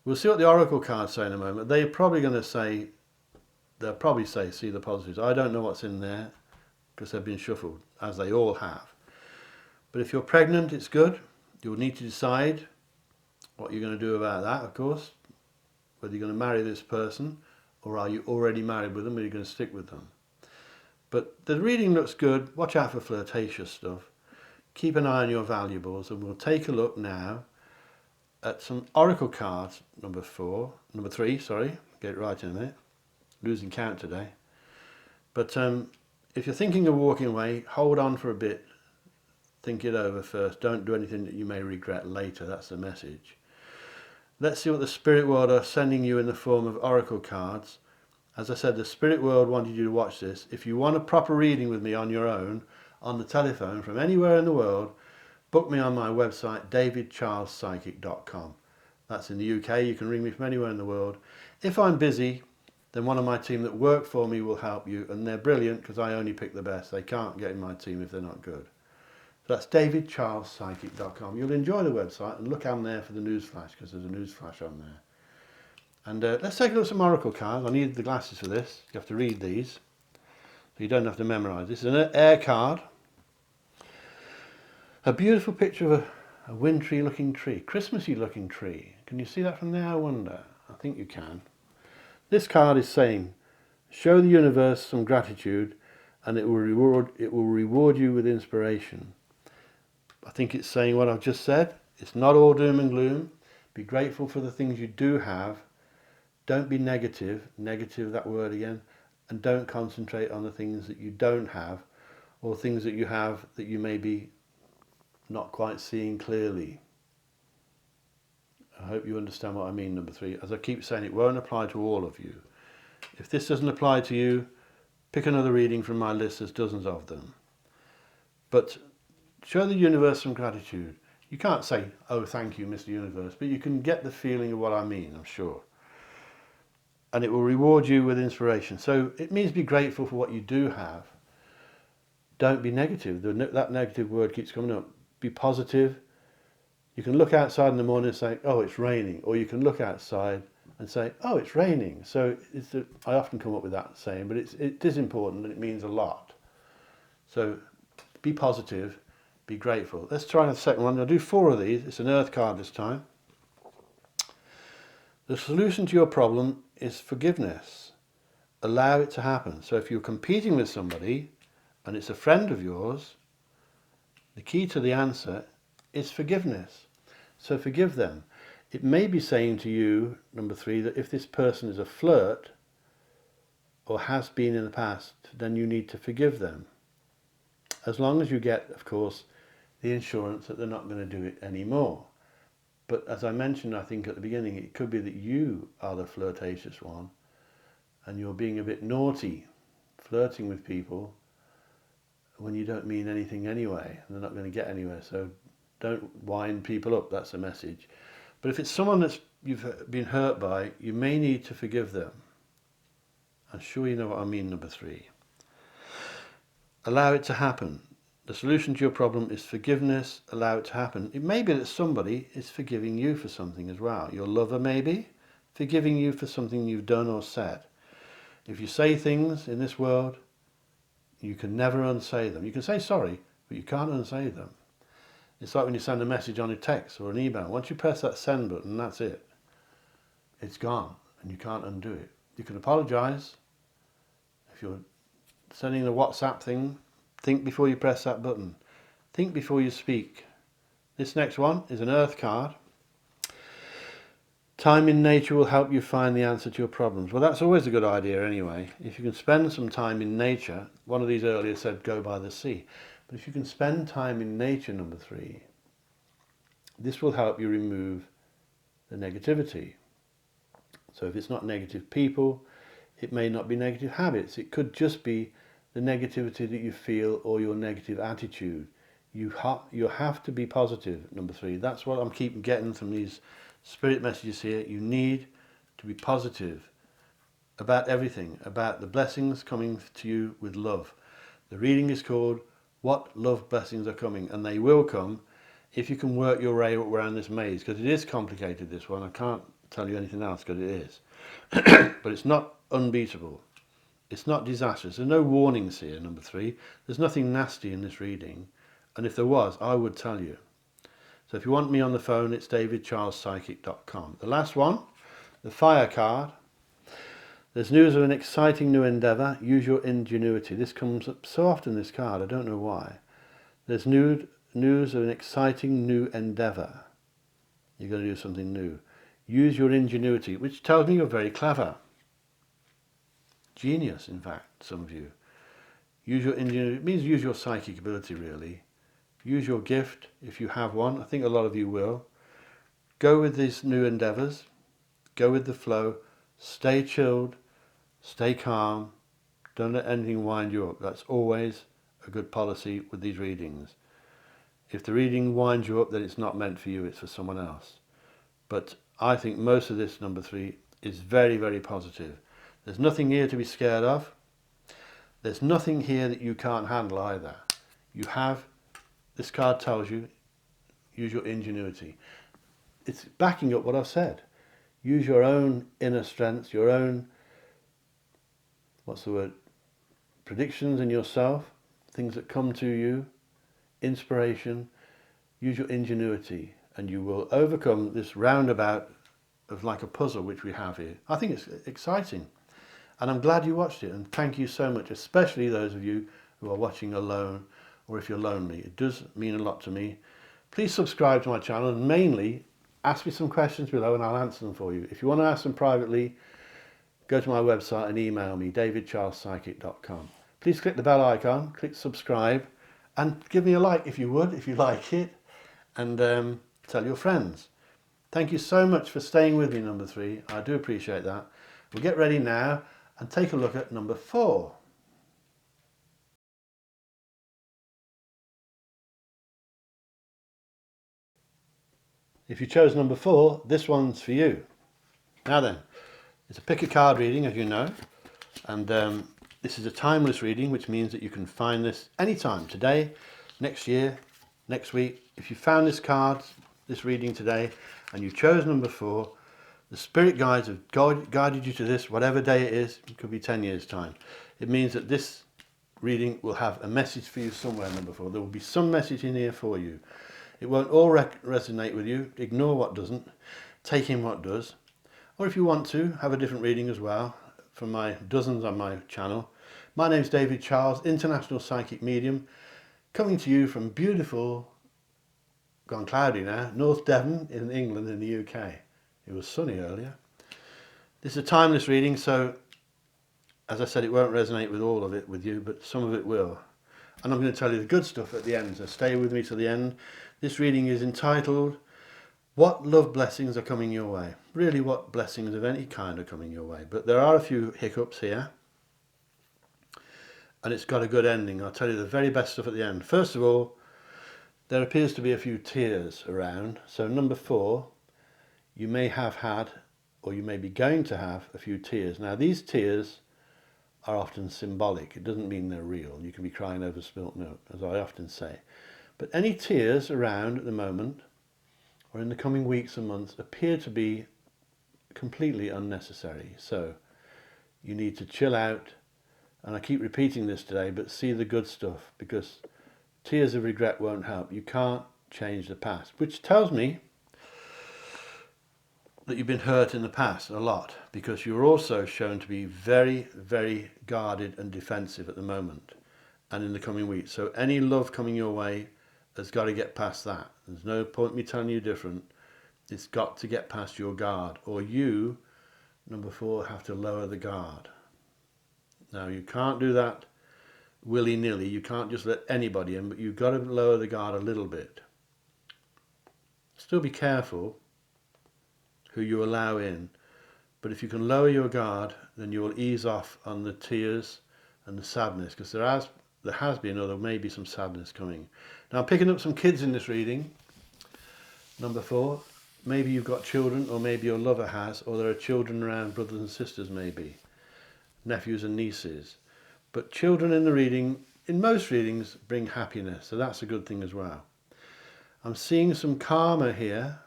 Speaker 1: We'll see what the oracle cards say in a moment. They're probably going to say, they'll probably say, see the positives. I don't know what's in there, because they've been shuffled, as they all have. But if you're pregnant, it's good. You'll need to decide what you're going to do about that, of course. Whether you're going to marry this person, or are you already married with them, or are you going to stick with them. But the reading looks good. Watch out for flirtatious stuff. Keep an eye on your valuables, and we'll take a look now at some oracle cards. Number 3, sorry. Get it right in a minute. Losing count today. But if you're thinking of walking away, hold on for a bit. Think it over first. Don't do anything that you may regret later. That's the message. Let's see what the spirit world are sending you in the form of oracle cards. As I said, the spirit world wanted you to watch this. If you want a proper reading with me on your own, on the telephone, from anywhere in the world, book me on my website, davidcharlespsychic.com. That's in the UK. You can ring me from anywhere in the world. If I'm busy, then one of my team that work for me will help you, and they're brilliant because I only pick the best. They can't get in my team if they're not good. So that's davidcharlespsychic.com. You'll enjoy the website, and look on there for the news flash, because there's a news flash on there. And let's take a look at some oracle cards. I need the glasses for this. You have to read these, so you don't have to memorise. This is an air card. A beautiful picture of a wintry looking tree, Christmassy looking tree. Can you see that from there, I wonder? I think you can. This card is saying, show the universe some gratitude, and it will reward you with inspiration. I think it's saying what I've just said. It's not all doom and gloom. Be grateful for the things you do have. Don't be negative, that word again, and don't concentrate on the things that you don't have, or things that you have that you may be not quite seeing clearly. I hope you understand what I mean, number 3. As I keep saying, it won't apply to all of you. If this doesn't apply to you, pick another reading from my list. There's dozens of them. But show the universe some gratitude. You can't say, oh, thank you, Mr. Universe, but you can get the feeling of what I mean, I'm sure. And it will reward you with inspiration. So it means be grateful for what you do have. Don't be negative. That negative word keeps coming up. Be positive. You can look outside in the morning and say, oh, it's raining. Or you can look outside and say, oh, it's raining. So I often come up with that saying, but it is important and it means a lot. So be positive, be grateful. Let's try the second one. I'll do 4 of these. It's an earth card this time. The solution to your problem is forgiveness. Allow it to happen. So if you're competing with somebody and it's a friend of yours, the key to the answer is forgiveness. So forgive them. It may be saying to you, number 3, that if this person is a flirt or has been in the past, then you need to forgive them. As long as you get, of course, the insurance that they're not going to do it anymore. But as I mentioned, I think at the beginning, it could be that you are the flirtatious one and you're being a bit naughty, flirting with people when you don't mean anything anyway, and they're not going to get anywhere. So don't wind people up, that's the message. But if it's someone that you've been hurt by, you may need to forgive them. I'm sure you know what I mean, number 3. Allow it to happen. The solution to your problem is forgiveness. Allow it to happen. It may be that somebody is forgiving you for something as well. Your lover maybe forgiving you for something you've done or said. If you say things in this world, you can never unsay them. You can say sorry, but you can't unsay them. It's like when you send a message on a text or an email. Once you press that send button, that's it. It's gone and you can't undo it. You can apologise. If you're sending a WhatsApp thing, think before you press that button. Think before you speak. This next one is an earth card. Time in nature will help you find the answer to your problems. Well, that's always a good idea anyway. If you can spend some time in nature, one of these earlier said go by the sea. But if you can spend time in nature, number 3, this will help you remove the negativity. So if it's not negative people, it may not be negative habits. It could just be the negativity that you feel or your negative attitude. You have to be positive, number 3. That's what I'm keeping getting from these spirit messages here. You need to be positive about everything, about the blessings coming to you with love. The reading is called What Love Blessings Are Coming, and they will come if you can work your way around this maze, because it is complicated, this one. I can't tell you anything else because it is. But it's not unbeatable. It's not disastrous. There's no warnings here, number 3. There's nothing nasty in this reading. And if there was, I would tell you. So if you want me on the phone, it's davidcharlespsychic.com. The last one, the fire card. There's news of an exciting new endeavour. Use your ingenuity. This comes up so often, this card. I don't know why. There's news of an exciting new endeavour. You're going to do something new. Use your ingenuity, which tells me you're very clever. Genius, in fact, some of you. Use your ingenuity. It means use your psychic ability, really. Use your gift, if you have one. I think a lot of you will. Go with these new endeavours. Go with the flow. Stay chilled. Stay calm. Don't let anything wind you up. That's always a good policy with these readings. If the reading winds you up, then it's not meant for you, it's for someone else. But I think most of this, number 3, is very, very positive. There's nothing here to be scared of. There's nothing here that you can't handle either. You have, this card tells you, use your ingenuity. It's backing up what I've said. Use your own inner strengths, your own, predictions in yourself, things that come to you, inspiration. Use your ingenuity and you will overcome this roundabout of like a puzzle which we have here. I think it's exciting. And I'm glad you watched it, and thank you so much, especially those of you who are watching alone or if you're lonely. It does mean a lot to me. Please subscribe to my channel and mainly ask me some questions below and I'll answer them for you. If you want to ask them privately, go to my website and email me, davidcharlespsychic.com. Please click the bell icon, click subscribe, and give me a like if you would, if you like it, and tell your friends. Thank you so much for staying with me, number 3. I do appreciate that. We'll get ready now and take a look at number 4. If you chose number 4, this one's for you. Now then, it's a pick a card reading, as you know, and this is a timeless reading, which means that you can find this anytime, today, next year, next week. If you found this card, this reading today, and you chose number 4, the spirit guides have guided you to this, whatever day it is. It could be 10 years' time. It means that this reading will have a message for you somewhere, number 4. There will be some message in here for you. It won't all resonate with you. Ignore what doesn't. Take in what does. Or if you want to, have a different reading as well from my dozens on my channel. My name's David Charles, International Psychic Medium, coming to you from beautiful, gone cloudy now, North Devon in England in the UK. It was sunny earlier. This is a timeless reading, so as I said, it won't resonate with all of it with you, but some of it will. And I'm going to tell you the good stuff at the end, so stay with me to the end. This reading is entitled, What Love Blessings Are Coming Your Way? Really, what blessings of any kind are coming your way? But there are a few hiccups here, and it's got a good ending. I'll tell you the very best stuff at the end. First of all, there appears to be a few tears around. So number 4, you may have had, or you may be going to have, a few tears. Now these tears are often symbolic. It doesn't mean they're real. You can be crying over spilt milk, as I often say. But any tears around at the moment, or in the coming weeks and months, appear to be completely unnecessary. So you need to chill out, and I keep repeating this today, but see the good stuff, because tears of regret won't help. You can't change the past, which tells me that you've been hurt in the past a lot, because you're also shown to be very, very guarded and defensive at the moment and in the coming weeks. So any love coming your way has got to get past that. There's no point me telling you different. It's got to get past your guard, or you, number 4, have to lower the guard. Now you can't do that willy-nilly. You can't just let anybody in, but you've got to lower the guard a little bit. Still be careful who you allow in, but if you can lower your guard, then you will ease off on the tears and the sadness, because there has been, or there may be, some sadness coming. Now I'm picking up some kids in this reading, number 4. Maybe you've got children, or maybe your lover has, or there are children around, brothers and sisters maybe, nephews and nieces. But children in the reading, in most readings, bring happiness, so that's a good thing as well. I'm seeing some karma here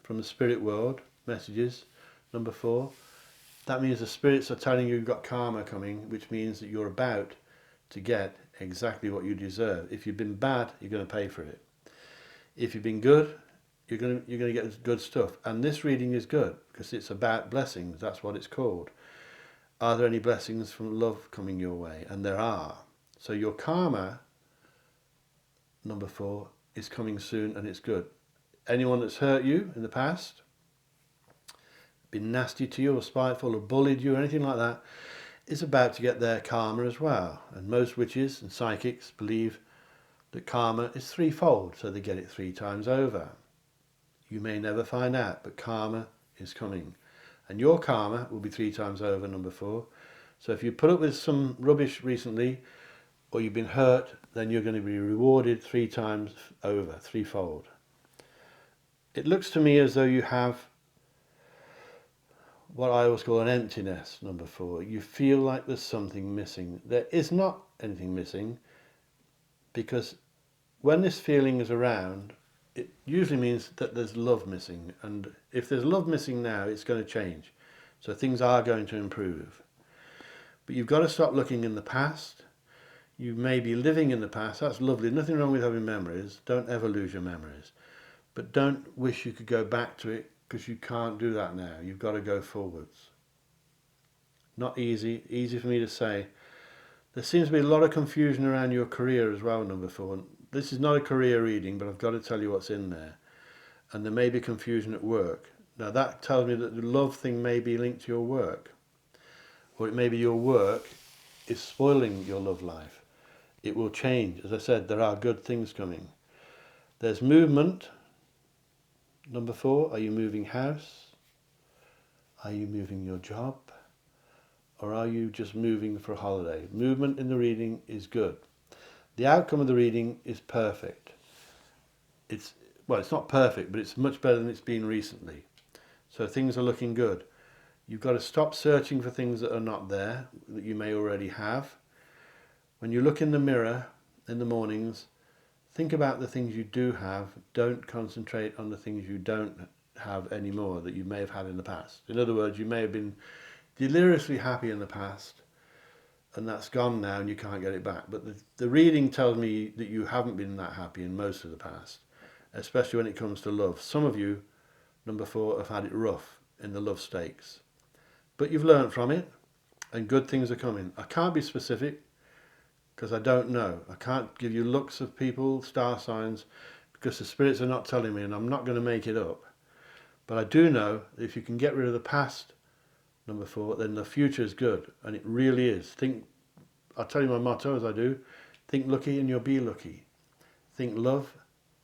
Speaker 1: from the spirit world, messages, number 4. That means the spirits are telling you you've got karma coming, which means that you're about to get exactly what you deserve. If you've been bad, you're going to pay for it. If you've been good, you're going to get good stuff. And this reading is good because it's about blessings. That's what it's called. Are there any blessings from love coming your way? And there are. So your karma, number 4, is coming soon, and it's good. Anyone that's hurt you in the past, been nasty to you or spiteful or bullied you or anything like that, is about to get their karma as well. And most witches and psychics believe that karma is threefold, so they get it 3 times over. You may never find out, but karma is coming. And your karma will be 3 times over, number 4. So if you put up with some rubbish recently, or you've been hurt, then you're going to be rewarded 3 times over, threefold. It looks to me as though you have what I always call an emptiness, number 4. You feel like there's something missing. There is not anything missing, because when this feeling is around, it usually means that there's love missing. And if there's love missing now, it's going to change. So things are going to improve. But you've got to stop looking in the past. You may be living in the past. That's lovely. Nothing wrong with having memories. Don't ever lose your memories. But don't wish you could go back to it, because you can't do that now. You've got to go forwards. Not easy. Easy for me to say. There seems to be a lot of confusion around your career as well, number 4. This is not a career reading, but I've got to tell you what's in there. And there may be confusion at work. Now that tells me that the love thing may be linked to your work. Or it may be your work is spoiling your love life. It will change. As I said, there are good things coming. There's movement. Number 4, are you moving house? Are you moving your job? Or are you just moving for a holiday? Movement in the reading is good. The outcome of the reading is perfect. It's not perfect, but it's much better than it's been recently. So things are looking good. You've got to stop searching for things that are not there, that you may already have. When you look in the mirror in the mornings, think about the things you do have. Don't concentrate on the things you don't have anymore that you may have had in the past. In other words, you may have been deliriously happy in the past, and that's gone now and you can't get it back. But the reading tells me that you haven't been that happy in most of the past, especially when it comes to love. Some of you, number 4, have had it rough in the love stakes. But you've learned from it, and good things are coming. I can't be specific, because I don't know. I can't give you looks of people, star signs, because the spirits are not telling me, and I'm not going to make it up. But I do know that if you can get rid of the past, number 4, then the future is good, and it really is. I'll tell you my motto as I do: think lucky and you'll be lucky. Think love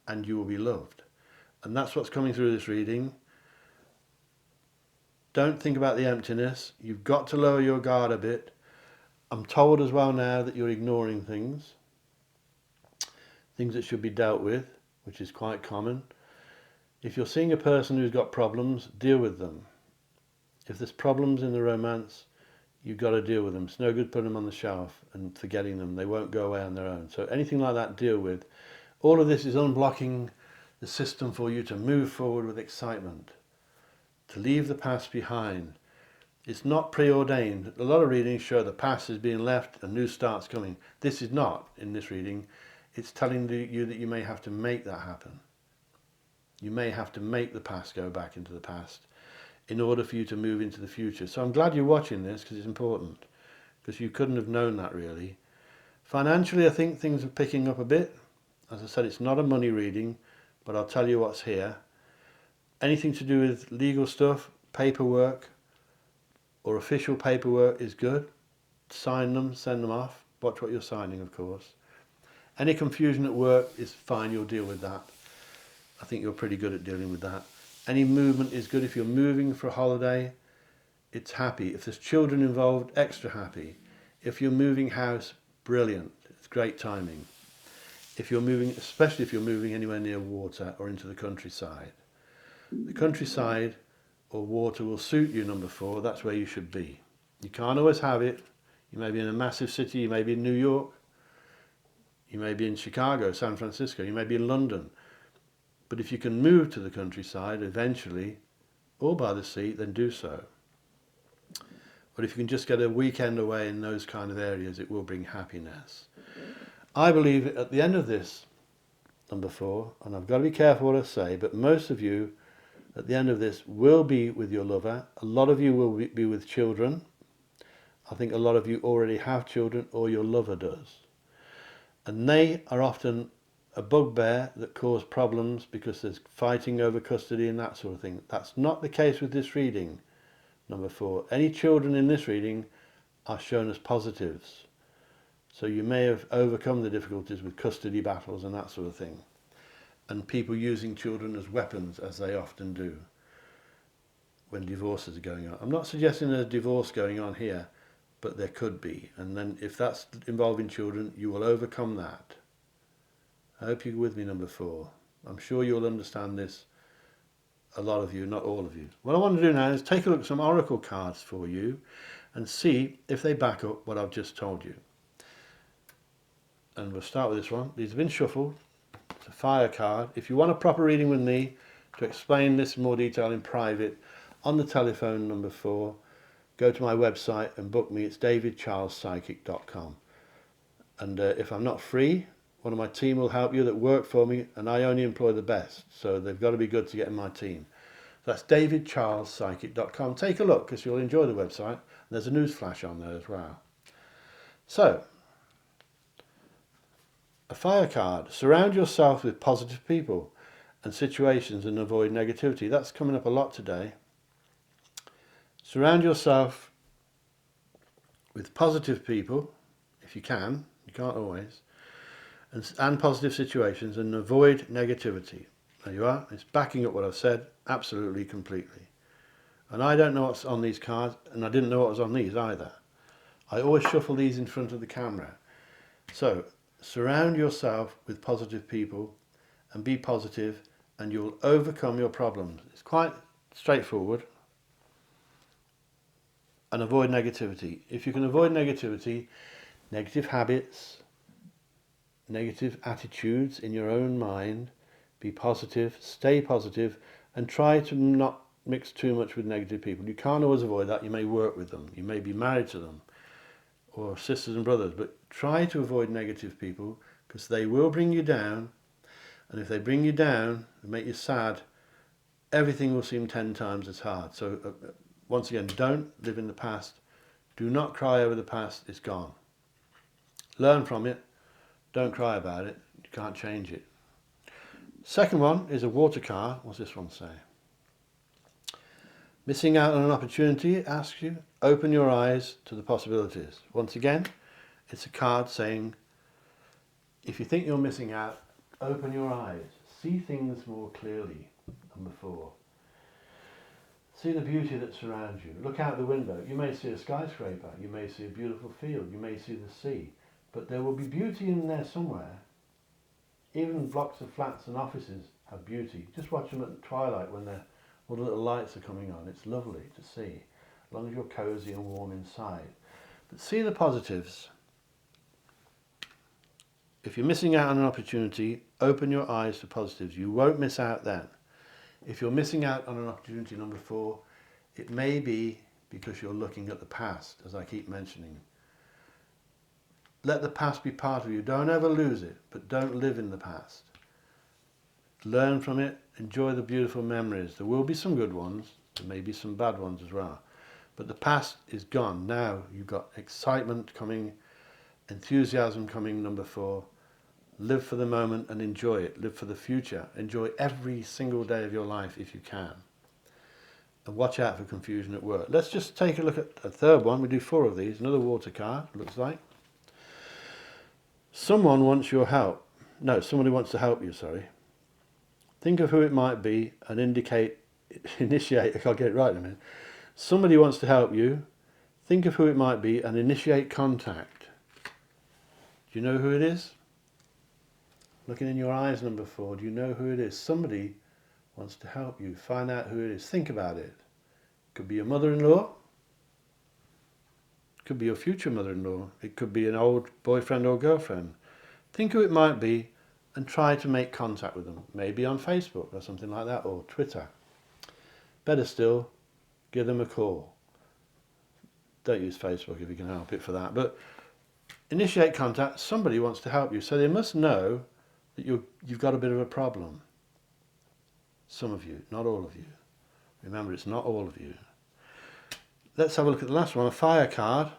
Speaker 1: and you will be loved. And that's what's coming through this reading. Don't think about the emptiness. You've got to lower your guard a bit. I'm told as well now that you're ignoring things that should be dealt with, which is quite common. If you're seeing a person who's got problems, deal with them. If there's problems in the romance, you've got to deal with them. It's no good putting them on the shelf and forgetting them. They won't go away on their own. So anything like that, deal with. All of this is unblocking the system for you to move forward with excitement, to leave the past behind. It's not preordained. A lot of readings show the past is being left and new starts coming. This is not in this reading. It's telling you that you may have to make that happen. You may have to make the past go back into the past in order for you to move into the future. So I'm glad you're watching this, because it's important, because you couldn't have known that really. Financially, I think things are picking up a bit. As I said, it's not a money reading, but I'll tell you what's here. Anything to do with legal stuff, paperwork, or official paperwork is good. Sign them, send them off. Watch what you're signing, of course. Any confusion at work is fine, you'll deal with that. I think you're pretty good at dealing with that. Any movement is good. If you're moving for a holiday, it's happy. If there's children involved, extra happy. If you're moving house, brilliant. It's great timing. If you're moving, especially if you're moving anywhere near water or into the countryside. The countryside or water will suit you, number 4. That's where you should be. You can't always have it. You may be in a massive city. You may be in New York. You may be in Chicago, San Francisco. You may be in London. But if you can move to the countryside eventually, or by the sea, then do so. But if you can just get a weekend away in those kind of areas, it will bring happiness. I believe at the end of this, number 4, and I've got to be careful what I say, but most of you at the end of this will be with your lover. A lot of you will be with children. I think a lot of you already have children, or your lover does. And they are often a bugbear that cause problems because there's fighting over custody and that sort of thing. That's not the case with this reading, number 4. Any children in this reading are shown as positives. So you may have overcome the difficulties with custody battles and that sort of thing. And people using children as weapons, as they often do when divorces are going on. I'm not suggesting there's a divorce going on here, but there could be. And then if that's involving children, you will overcome that. I hope you're with me, number 4. I'm sure you'll understand this, a lot of you, not all of you. What I want to do now is take a look at some oracle cards for you and see if they back up what I've just told you. And we'll start with this one. These have been shuffled. It's a fire card. If you want a proper reading with me to explain this in more detail in private, on the telephone, number 4, go to my website and book me. It's davidcharlespsychic.com. And if I'm not free, one of my team will help you that work for me, and I only employ the best, so they've got to be good to get in my team. So that's davidcharlespsychic.com. Take a look, because you'll enjoy the website. There's a news flash on there as well. So, a fire card. Surround yourself with positive people and situations and avoid negativity. That's coming up a lot today. Surround yourself with positive people, if you can. You can't always. And positive situations, and avoid negativity. There you are. It's backing up what I've said absolutely, completely. And I don't know what's on these cards, and I didn't know what was on these either. I always shuffle these in front of the camera. So, surround yourself with positive people and be positive, and you'll overcome your problems. It's quite straightforward. And avoid negativity. If you can avoid negativity, negative habits, negative attitudes in your own mind, be positive, stay positive, and try to not mix too much with negative people. You can't always avoid that. You may work with them, you may be married to them, or sisters and brothers, but try to avoid negative people, because they will bring you down, and if they bring you down and make you sad, everything will seem 10 times as hard. So once again, don't live in the past. Do not cry over the past. It's gone. Learn from it. Don't cry about it. You can't change it. Second one is a water card. What's this one say? Missing out on an opportunity, it asks you, open your eyes to the possibilities. Once again, it's a card saying, if you think you're missing out, open your eyes. See things more clearly than before. See the beauty that surrounds you. Look out the window. You may see a skyscraper. You may see a beautiful field. You may see the sea. But there will be beauty in there somewhere. Even blocks of flats and offices have beauty. Just watch them at twilight when all the little lights are coming on. It's lovely to see, as long as you're cosy and warm inside. But see the positives. If you're missing out on an opportunity, open your eyes to positives. You won't miss out then. If you're missing out on an opportunity, number 4, it may be because you're looking at the past, as I keep mentioning. Let the past be part of you. Don't ever lose it, but don't live in the past. Learn from it. Enjoy the beautiful memories. There will be some good ones. There may be some bad ones as well. But the past is gone. Now you've got excitement coming, enthusiasm coming, number 4. Live for the moment and enjoy it. Live for the future. Enjoy every single day of your life if you can. And watch out for confusion at work. Let's just take a look at a third one. We do 4 of these. Another water card, looks like. Someone wants your help. No, somebody wants to help you, sorry. Think of who it might be and initiate, I'll get it right in a minute. Somebody wants to help you. Think of who it might be and initiate contact. Do you know who it is? Looking in your eyes, number 4, do you know who it is? Somebody wants to help you. Find out who it is. Think about it. Could be your mother-in-law. Could be your future mother-in-law. It could be an old boyfriend or girlfriend. Think who it might be and try to make contact with them. Maybe on Facebook or something like that, or Twitter. Better still, give them a call. Don't use Facebook if you can help it for that. But initiate contact. Somebody wants to help you. So they must know that you've got a bit of a problem. Some of you, not all of you. Remember, it's not all of you. Let's have a look at the last one, a fire card.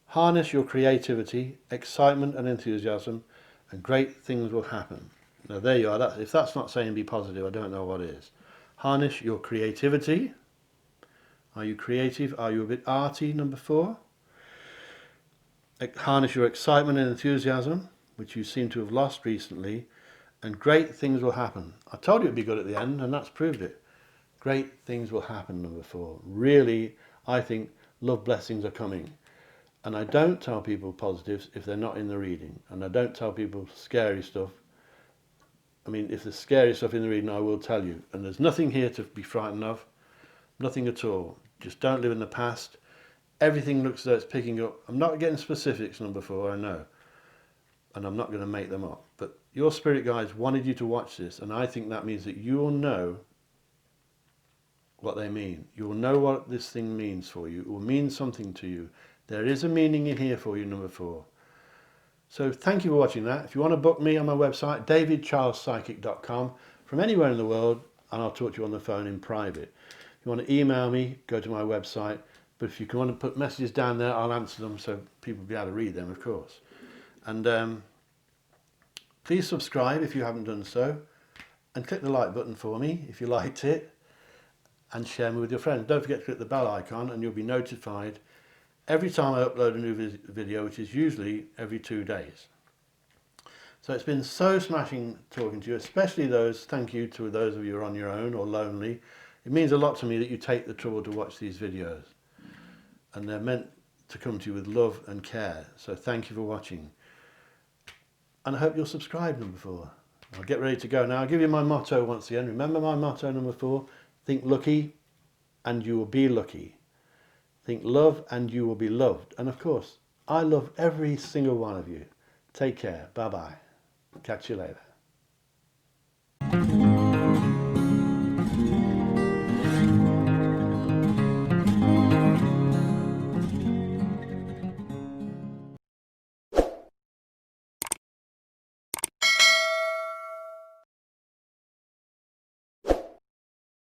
Speaker 1: Harness your creativity, excitement and enthusiasm, and great things will happen. Now there you are. If that's not saying be positive, I don't know what is. Harness your creativity. Are you creative? Are you a bit arty, number 4? Harness your excitement and enthusiasm, which you seem to have lost recently, and great things will happen. I told you it'd be good at the end, and that's proved it. Great things will happen, number 4. Really, I think love blessings are coming. And I don't tell people positives if they're not in the reading. And I don't tell people scary stuff. I mean, if there's scary stuff in the reading, I will tell you. And there's nothing here to be frightened of. Nothing at all. Just don't live in the past. Everything looks as though it's picking up. I'm not getting specifics, number 4, I know. And I'm not going to make them up. But your spirit guides wanted you to watch this. And I think that means that you will know what they mean. You will know what this thing means for you. It will mean something to you. There is a meaning in here for you, number 4. So thank you for watching that. If you want to book me on my website, davidcharlespsychic.com, from anywhere in the world, and I'll talk to you on the phone in private. If you want to email me, go to my website. But if you want to put messages down there, I'll answer them so people will be able to read them, of course. And please subscribe if you haven't done so. And click the like button for me if you liked it. And share me with your friends. Don't forget to click the bell icon and you'll be notified every time I upload a new video, which is usually every 2 days. So it's been so smashing talking to you, especially those, thank you to those of you who are on your own or lonely. It means a lot to me that you take the trouble to watch these videos. And they're meant to come to you with love and care. So thank you for watching. And I hope you'll subscribe, number 4. I'll get ready to go now. I'll give you my motto once again. Remember my motto, number 4. Think lucky and you will be lucky. Think love and you will be loved. And of course, I love every single one of you. Take care. Bye-bye. Catch you later.